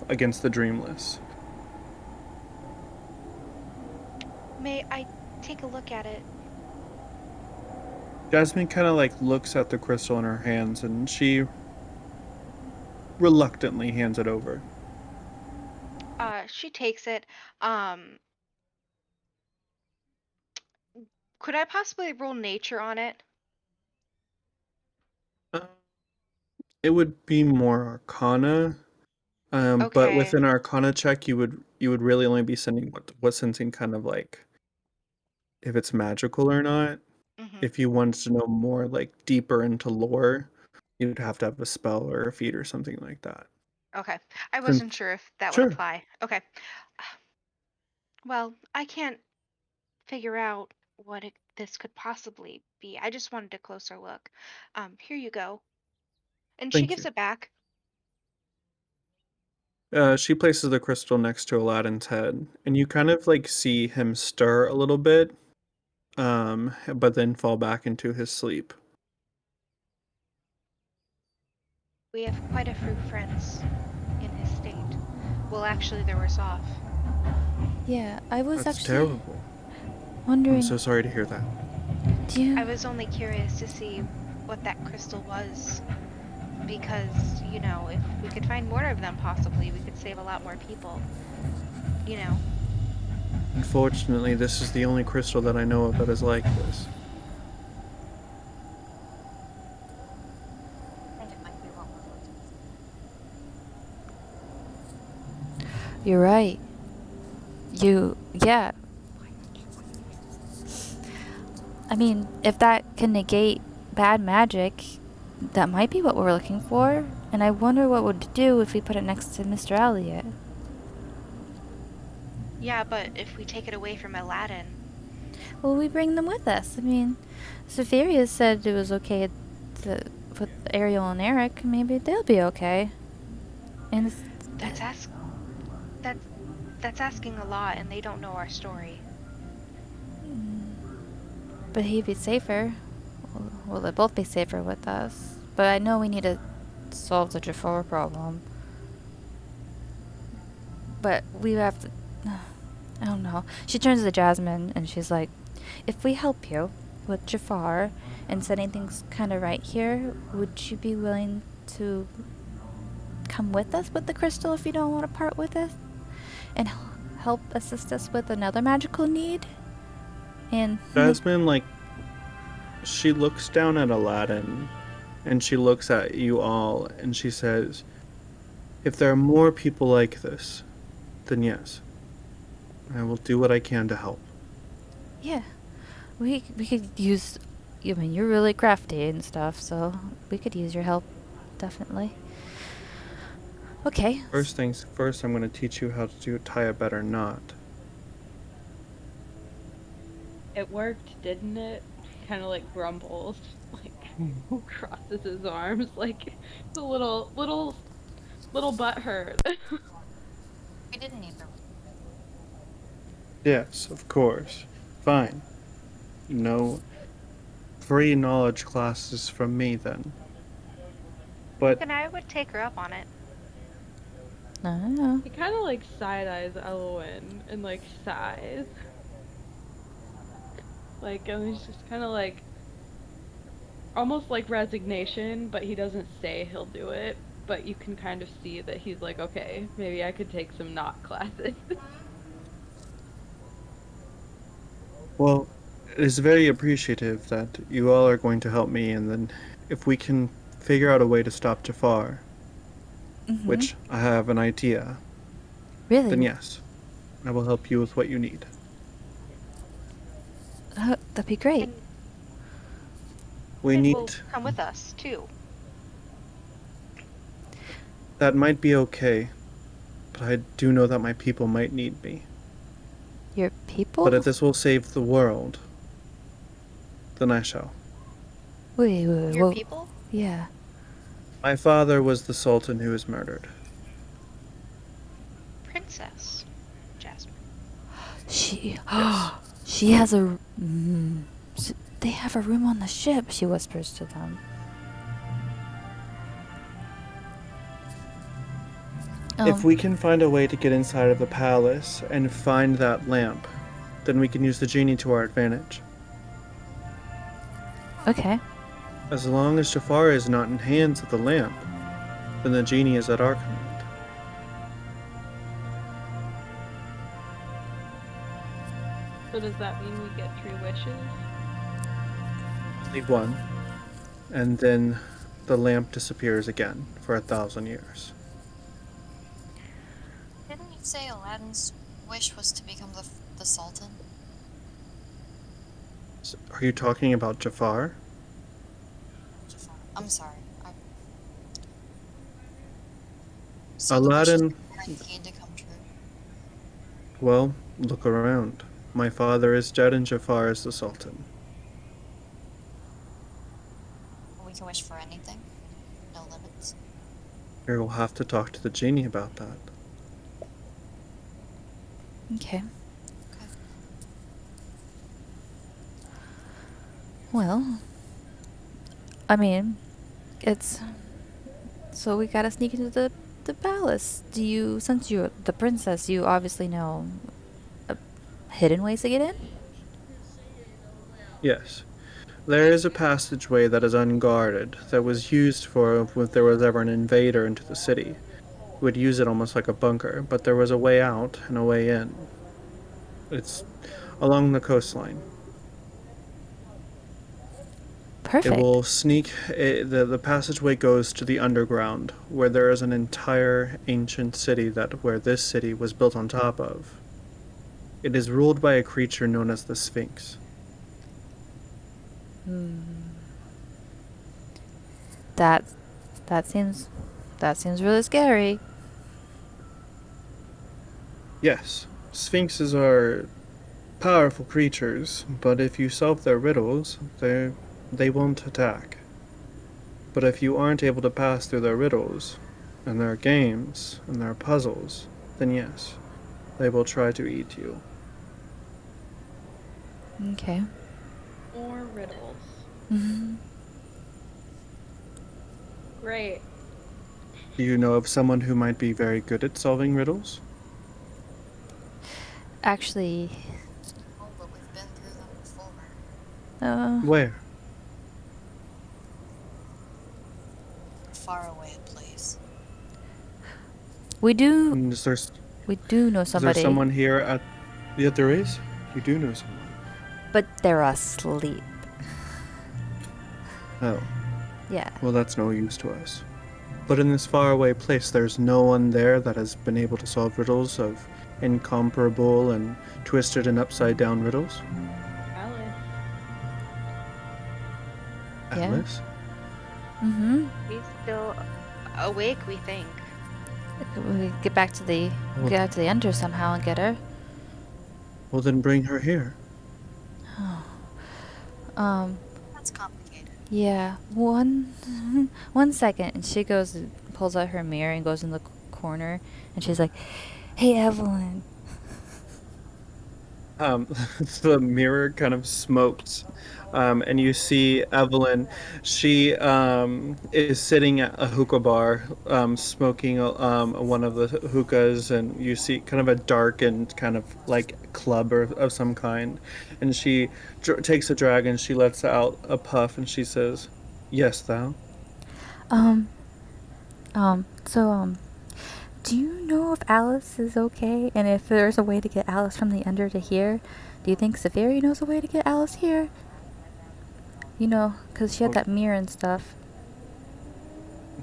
against the Dreamless. May I take a look at it? Jasmine kind of like looks at the crystal in her hands, and she reluctantly hands it over. She takes it. Could I possibly roll nature on it? Uh, it would be more Arcana, but Okay. within Arcana check, you would really only be sending what sensing kind of like if it's magical or not. Mm-hmm. If you wanted to know more like deeper into lore, you'd have to have a spell or a feat or something like that. Okay. I Since wasn't sure if that would sure, apply. Okay. Well, I can't figure out what this could possibly be. I just wanted a closer look. Here you go. And she thank gives you. it back. She places the crystal next to Aladdin's head, and you kind of like see him stir a little bit, but then fall back into his sleep. We have quite a few friends in his state. Well, actually, they're worse off. Yeah, I was That's actually terrible. wondering, I'm so sorry to hear that. do you... I was only curious to see what that crystal was. Because, you know, if we could find more of them, possibly, we could save a lot more people. You know. Unfortunately, this is the only crystal that I know of that is like this. I think it might be what we're looking for. You're right. Yeah. I mean, if that can negate bad magic, that might be what we're looking for. And I wonder what would do if we put it next to Mr. Eliot. Yeah, but if we take it away from Aladdin. Well, we bring them with us. I mean, Sapphiria said it was okay to put Ariel and Eric. Maybe they'll be okay. And it's, That's asking a lot, and they don't know our story. but he'd be safer. Well, they'll both be safer with us. But I know we need to solve the Jafar problem. But we have to... I don't know. She turns to Jasmine and she's like, if we help you with Jafar and setting things kind of right here, would you be willing to come with us with the crystal if you don't want to part with it? And help assist us with another magical need? And... Jasmine, like, she looks down at Aladdin, and she looks at you all, and she says, if there are more people like this, then yes, I will do what I can to help. Yeah. We could use... I mean, you're really crafty and stuff, so we could use your help, definitely. Okay. First things first, I'm going to teach you how to tie a better knot. It worked, didn't it? Kind of like grumbles, like crosses his arms, like the little butt hurt. We didn't need them. Yes, of course. Fine. No free knowledge classes from me then. But And I would take her up on it. I don't know. He kind of like side eyes Elowen and like sighs. Like, and he's just kind of like, almost like resignation, but he doesn't say he'll do it. But you can kind of see that he's like, okay, maybe I could take some knot classes. well, it is very appreciative that you all are going to help me, and then if we can figure out a way to stop Jafar, Mm-hmm. which I have an idea, Really? then yes, I will help you with what you need. That'd be great. And We Finn need... will come with us, too. That might be okay, but I do know that my people might need me. Your people? But if this will save the world, then I shall. Wait, Your whoa. people? Yeah. My father was the Sultan who was murdered. Princess Jasmine. She... Yes. She has a. They have a room on the ship, she whispers to them. If we can find a way to get inside of the palace and find that lamp, then we can use the genie to our advantage. Okay. As long as Jafar is not in hands of the lamp, then the genie is at our command. So does that mean we get 3 wishes? Only one, and then the lamp disappears again for 1,000 years. Didn't you say Aladdin's wish was to become the Sultan? Are you talking about Jafar? Jafar. I'm sorry. Aladdin. The wish is guaranteed to come true. Well, look around. My father is dead and Jafar is the Sultan. We can wish for anything. No limits. You'll have to talk to the genie about that. Okay. Well, I mean, it's. So we gotta sneak into the palace. Since you're the princess, you obviously know hidden ways to get in? Yes. There is a passageway that is unguarded that was used for if there was ever an invader into the city. We would use it almost like a bunker, but there was a way out and a way in. It's along the coastline. Perfect. It will sneak. The passageway goes to the underground, where there is an entire ancient city where this city was built on top of. It is ruled by a creature known as the Sphinx. That seems really scary. Yes, Sphinxes are powerful creatures, but if you solve their riddles, they won't attack. But if you aren't able to pass through their riddles, and their games, and their puzzles, then yes, they will try to eat you. Okay. More riddles. Mm-hmm. Great. Do you know of someone who might be very good at solving riddles? Actually, Oh, but we've been through them before. Where? Far away a place. we do And is there know somebody, Is there someone here at... Yeah, there is? You do know someone. but they're asleep. Oh. Yeah. Well, that's no use to us. But in this faraway place, there's no one there that has been able to solve riddles of incomparable and twisted and upside down riddles? Alice. Yeah. Alice? Mm-hmm. He's still awake, we think. We get back to the under somehow and get her. Well, then bring her here. That's complicated. Yeah. One second, and she goes and pulls out her mirror and goes in the corner, and she's like, "Hey, Evelyn." The mirror kind of smokes, and you see Evelyn. She is sitting at a hookah bar, smoking one of the hookahs, and you see kind of a darkened kind of like club of some kind. And she takes a drag and she lets out a puff, and she says, "Yes, thou." Do you know if Alice is okay? And if there's a way to get Alice from the under to here? Do you think Sapphiria knows a way to get Alice here? You know, because she had that mirror and stuff.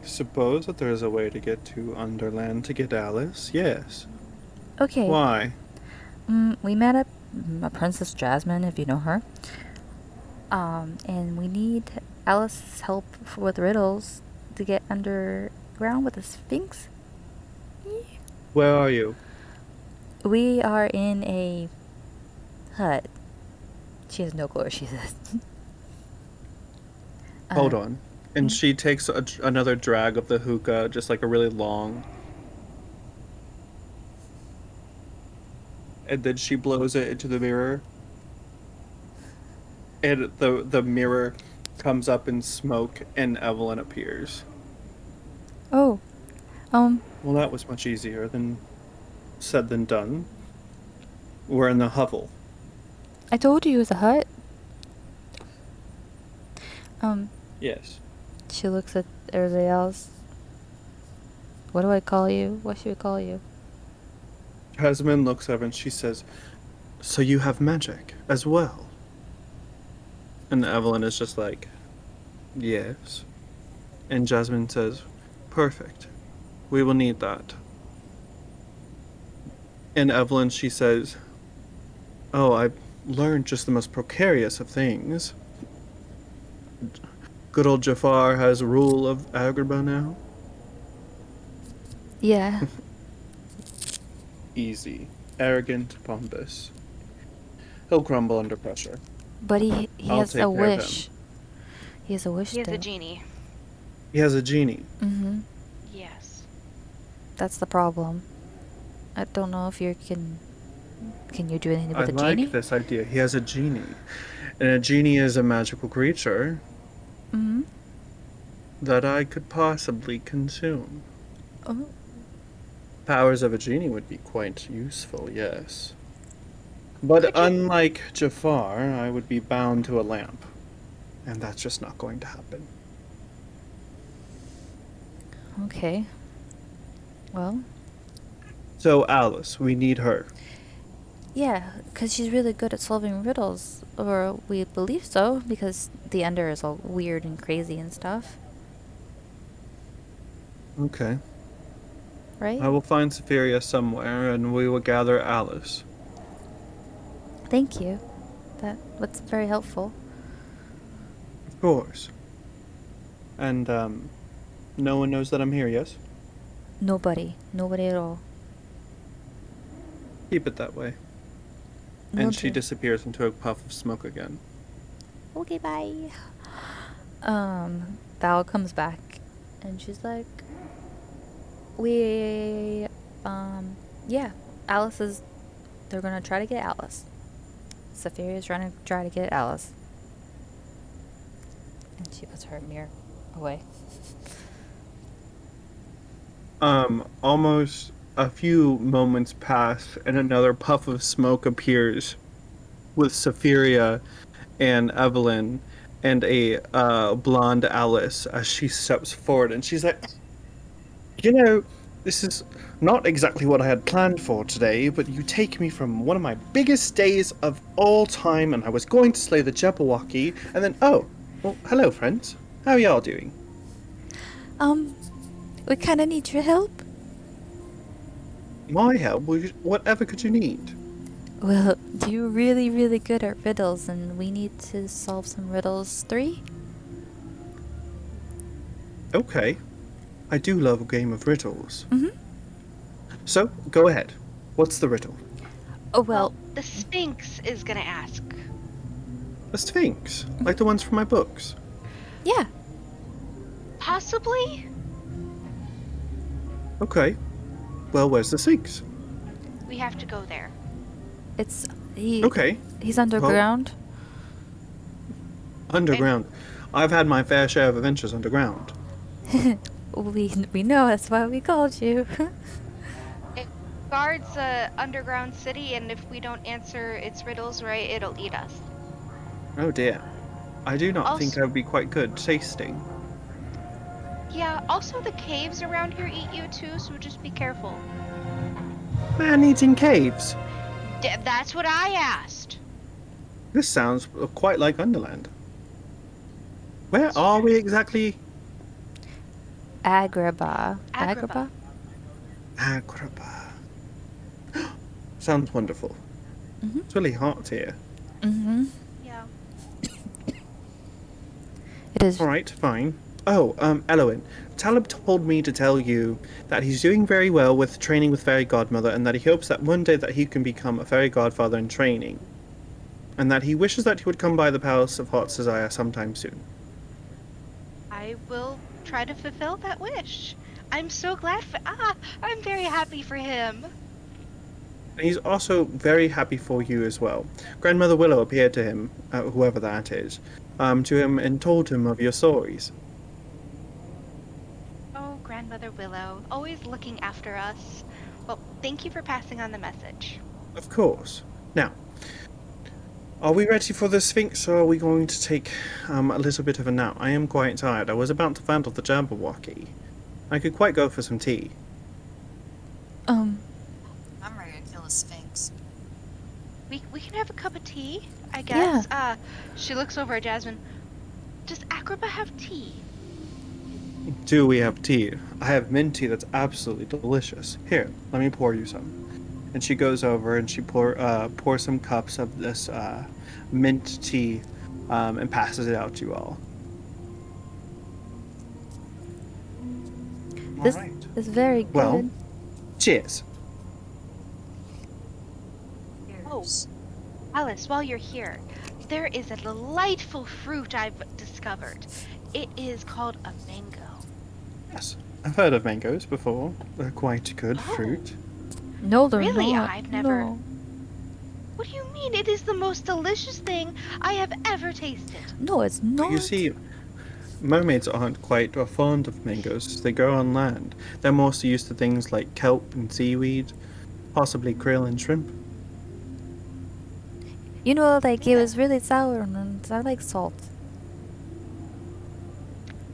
I suppose that there is a way to get to Underland to get Alice. Yes. Okay. Why? We met a Princess Jasmine, if you know her. And we need Alice's help with riddles to get underground with the Sphinx. Where are you? We are in a hut. She has no clue where she is. Hold on. And she takes another drag of the hookah, just like a really long. And then she blows it into the mirror. And the mirror comes up in smoke, and Evelyn appears. Oh, Well, that was much easier than said than done. We're in the hovel. I told you it was a hut. Yes. She looks at everybody else. What do I call you? What should we call you? Jasmine looks up and she says, "So you have magic as well?" And Evelyn is just like, "Yes." And Jasmine says, "Perfect. We will need that." And Evelyn, she says, "Oh, I've learned just the most precarious of things. Good old Jafar has rule of Agrabah now." Yeah, Easy. Arrogant, pompous. He'll crumble under pressure. but he I'll has take a care of wish. him. He has a wish He has still. a genie. He has a genie. Mm-hmm. Yes. That's the problem. I don't know if you can. Can you do anything I with a like genie? this idea. He has a genie. And a genie is a magical creature Mm-hmm. that I could possibly consume. Oh. Powers of a genie would be quite useful, yes. But Could you- unlike Jafar, I would be bound to a lamp. And that's just not going to happen. Okay. Well, So, Alice, we need her. yeah, because she's really good at solving riddles. Or we believe so, because the Ender is all weird and crazy and stuff. Okay. Right? I will find Sapphiria somewhere, and we will gather Alice. Thank you. That's very helpful. Of course. And, no one knows that I'm here, yes? Nobody. Nobody at all. Keep it that way. Will And she do. disappears into a puff of smoke again. Okay, bye. Thal comes back, and she's like, yeah, they're gonna try to get Alice. Sapphiria's try to get Alice. And she puts her mirror away. Almost a few moments pass, and another puff of smoke appears with Sapphiria and Evelyn and a blonde Alice as she steps forward, and she's like, this is not exactly what I had planned for today, but you take me from one of my biggest days of all time, and I was going to slay the Jabberwocky, and then, oh, well, hello, friends. How are y'all doing? We kind of need your help. My help? Whatever could you need? Well, you're really, really good at riddles, and we need to solve some riddles 3. Okay. I do love a game of riddles. Mm-hmm. So, go ahead. What's the riddle? Oh, well, the Sphinx is gonna ask. A sphinx, like the ones from my books. yeah. Possibly? Okay. Well, where's the sphinx? We have to go there. Okay. He's underground. Underground. I've had my fair share of adventures underground. We know, that's why we called you. It guards a underground city, and if we don't answer its riddles right, it'll eat us. Oh dear. I do not think Also- I would be quite good tasting. Yeah, also the caves around here eat you too, so just be careful. Man-eating caves. That's what I asked. This sounds quite like Underland. Where are we exactly? Agrabah. Agrabah. Agrabah. Sounds wonderful. Mm-hmm. It's really hot here. Mm-hmm. Yeah. It is. Alright, fine. Oh, Elowen, Talib told me to tell you that he's doing very well with training with Fairy Godmother, and that he hopes that one day that he can become a Fairy Godfather in training. And that he wishes that he would come by the Palace of Hot Desire sometime soon. I will try to fulfill that wish. I'm so glad I'm very happy for him. And he's also very happy for you as well. Grandmother Willow appeared to him, whoever that is, to him and told him of your stories. Oh, Grandmother Willow, always looking after us. Well, thank you for passing on the message. Of course. Now, are we ready for the Sphinx, or are we going to take a little bit of a nap? I am quite tired. I was about to vandal the Jabberwocky. I could quite go for some tea. Um, I'm ready to kill a sphinx. We can have a cup of tea, I guess. She looks over at Jasmine. Does Agrabah have tea? Do we have tea? I have mint tea that's absolutely delicious. Here, let me pour you some. And she goes over and she pours some cups of this mint tea and passes it out to you all. this All right. is very good. Well, cheers. Cheers. Alice, while you're here, there is a delightful fruit I've discovered. It is called a mango. Yes, I've heard of mangoes before. They're quite good Oh. fruit. No, they're Really? not. I've never- No. What do you mean? It is the most delicious thing I have ever tasted. No, it's not. You see, mermaids aren't quite fond of mangoes. They grow on land. They're mostly used to things like kelp and seaweed, possibly krill and shrimp. You know, like it was really sour and I like salt.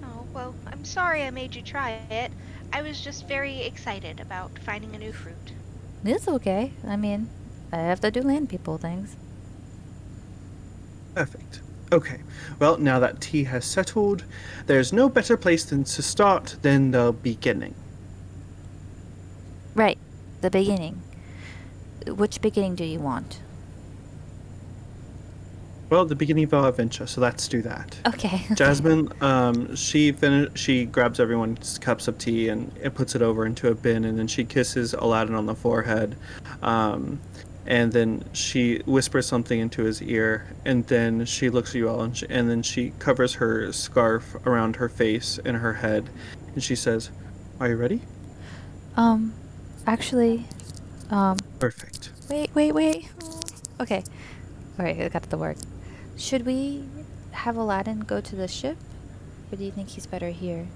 Oh, well, I'm sorry I made you try it. I was just very excited about finding a new fruit. It's okay. I mean, I have to do land people things. Perfect. Okay. Well, now that tea has settled, there's no better place than to start than the beginning. Right, the beginning. Which beginning do you want? Well, the beginning of our adventure, so let's do that. Okay. Jasmine, she grabs everyone's cups of tea and it puts it over into a bin, and then she kisses Aladdin on the forehead, and then she whispers something into his ear, and then she looks at you all, and then she covers her scarf around her face and her head, and she says, "Are you ready?" Actually, Perfect. wait. Okay. Alright, I got the word. Should we have Aladdin go to the ship? Or do you think he's better here?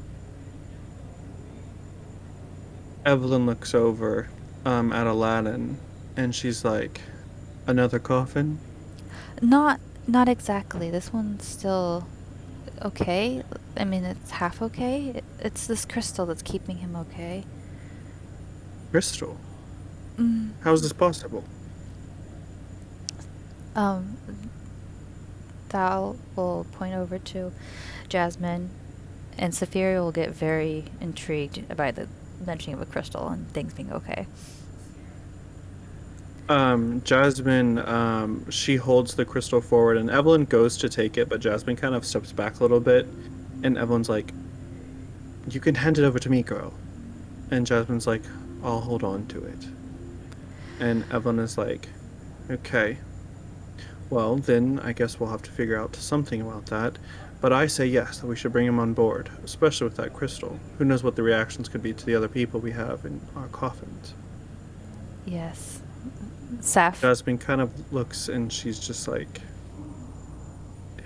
Evelyn looks over at Aladdin, and she's like, "Another coffin?" Not exactly. This one's still okay. I mean, it's half okay. It's this crystal that's keeping him okay. Crystal? Mm, How is this possible? Thal will point over to Jasmine, and Sapphiria will get very intrigued by the mentioning of a crystal and things being okay. Jasmine, she holds the crystal forward, and Evelyn goes to take it, but Jasmine kind of steps back a little bit, and Evelyn's like, "You can hand it over to me, girl." And Jasmine's like, "I'll hold on to it." And Evelyn is like, "Okay. Well, then I guess we'll have to figure out something about that. But I say yes, that we should bring him on board, especially with that crystal. Who knows what the reactions could be to the other people we have in our coffins." Yes. Sapph. Jasmine kind of looks and she's just like,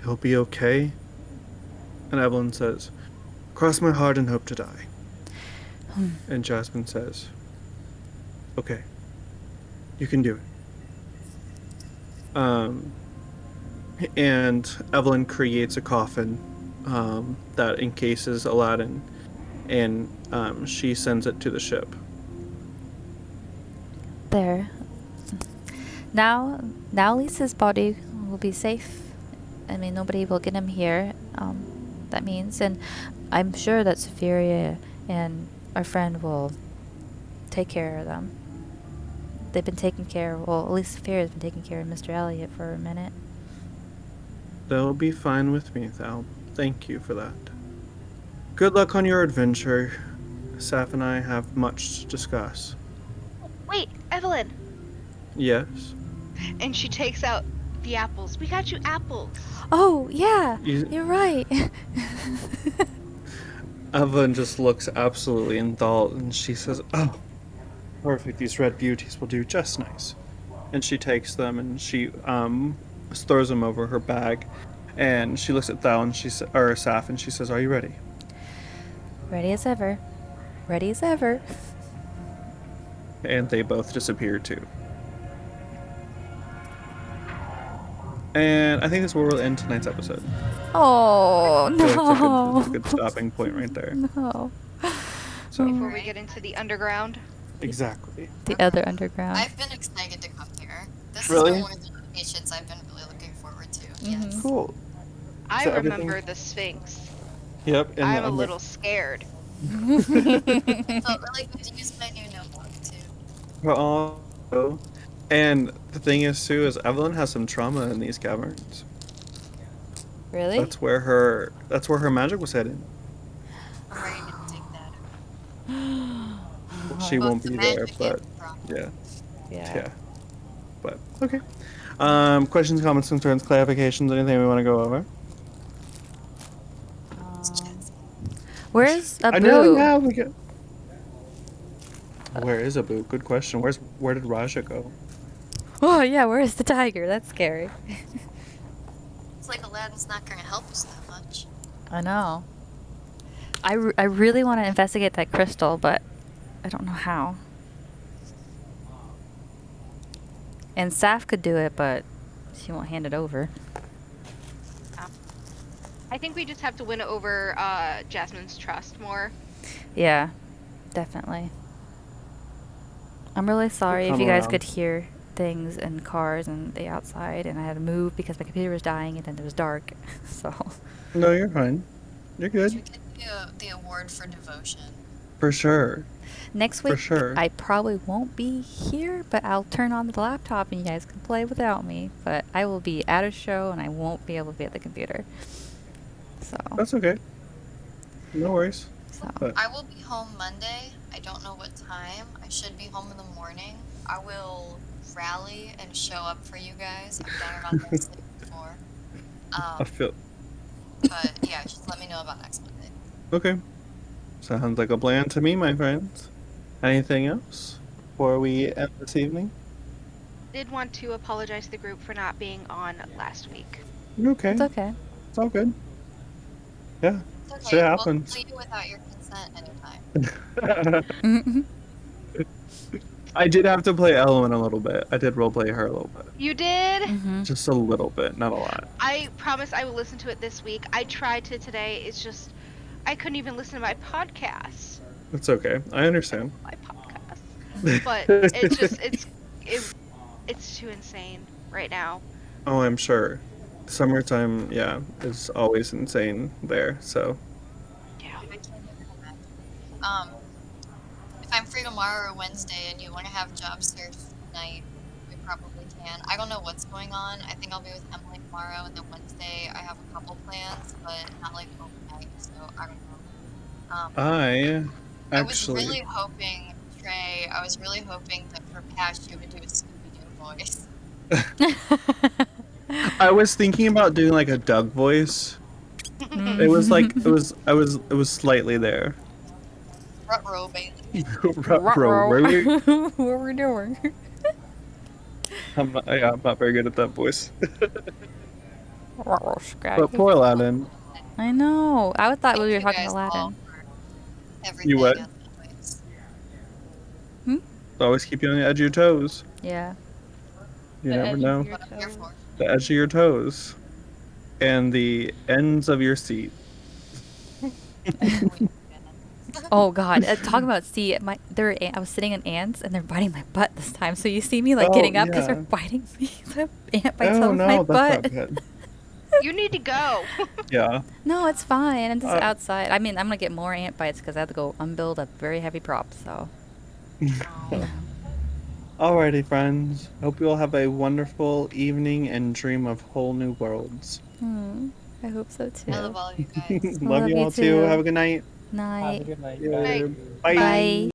"He'll be okay." And Evelyn says, "Cross my heart and hope to die." And Jasmine says, "Okay, you can do it." And Evelyn creates a coffin that encases Aladdin, and she sends it to the ship. There. Now at least his body will be safe. I mean, nobody will get him here. That means, and I'm sure that Sapphiria and our friend will take care of them. They've been taking care, well, at least Sapphiria has been taking care of Mr. Eliot for a minute. They'll be fine with me, Thal. Thank you for that. Good luck on your adventure. Sapph and I have much to discuss. Wait, Evelyn! Yes? And she takes out the apples. We got you apples. Oh, yeah, You- you're right. Evelyn just looks absolutely enthralled, and she says, "Oh, Perfect. These red beauties will do just nice. And she takes them and she throws them over her bag, and she looks at Thal and or Sapph, and she says, "Are you ready?" Ready as ever. Ready as ever. And they both disappear too. And I think this is where we'll end tonight's episode. Oh, I feel like no. it's a good stopping point right there. No. So Before we get into the underground. exactly. The other underground. I've been excited to come here. This Really? has been one of the locations I've been really looking forward to. Yes. Cool. I So remember everything- the Sphinx. Yep. And I'm a little scared. It felt really good to use my new notebook too. Oh. And the thing is too is Evelyn has some trauma in these caverns. Really? That's where her magic was headed. I'm ready to take that. She Both won't the be there, magic but and the trauma. yeah. Yeah. Yeah. But okay. Questions, comments, concerns, clarifications, anything we want to go over? Where's Abu? I know, yeah, we get. Where is Abu? Good question. Where did Raja go? Oh, yeah, where's the tiger? That's scary. It's like Aladdin's not going to help us that much. I know. I really want to investigate that crystal, but I don't know how. And Sapph could do it, but she won't hand it over. I think we just have to win over Jasmine's trust more. Yeah, definitely. I'm really sorry if come you guys around. could hear things and cars and the outside, and I had to move because my computer was dying and then it was dark. So. No, you're fine. You're You good. get the award for devotion. For sure. Next For week, sure. I probably won't be here, but I'll turn on the laptop and you guys can play without me. But I will be at a show and I won't be able to be at the computer. So. That's okay. No worries. So. But I will be home Monday. I don't know what time. I should be home in the morning. I will rally and show up for you guys. I've done it on this before. I feel But yeah, just let me know about next Monday. okay. Sounds like a plan to me, my friends. Anything else before we end this evening? Did want to apologize to the group for not being on last week. You're okay. It's okay. It's all good. Yeah. It's okay. Shit We'll happens. play you without your consent anytime. I did have to play Elowen a little bit. I did roleplay her a little bit. You did? Mm-hmm. Just a little bit, not a lot. I promise I will listen to it this week. I tried to today. It's just I couldn't even listen to my podcast. It's okay. I understand. My podcast. But it's just it's too insane right now. Oh, I'm sure. Summertime, yeah, is always insane there, so. Yeah. I can't even imagine. If I'm free tomorrow or Wednesday and you want to have job search night, we probably can. I don't know what's going on. I think I'll be with Emily tomorrow, and then Wednesday I have a couple plans, but not like overnight, so I don't know. I was actually. really hoping, Trey, I was really hoping that for Pash you would do a Scooby-Doo voice. I was thinking about doing like a Doug voice. It was like it was slightly there. Ruh-roh, Bailey. Ruh-roh. What we're doing? I'm not very good at that voice. Ruh-roh, Scratch. But poor Aladdin. I know. I thought we were Thank you talking guys Aladdin. all for everything. You what? as always. Always keep you on the edge of your toes. Yeah. You The never edge of know. your What I'm here toes. for. The edge of your toes. And the ends of your seat. Oh God! Talking about I was sitting in ants and they're biting my butt this time. So you see me like Oh, getting up because yeah. they're biting me. The ant bites Oh on no, my that's butt. not good. You need to go. Yeah. No, it's fine. I'm just Uh, outside. I mean, I'm gonna get more ant bites because I have to go unbuild a very heavy prop. So. Alrighty, friends. Hope you all have a wonderful evening and dream of whole new worlds. I hope so too. I love all of you guys. Love Love you you all too. too. Have a good night. Have a Night. good night. Yeah. Night. Bye. Bye.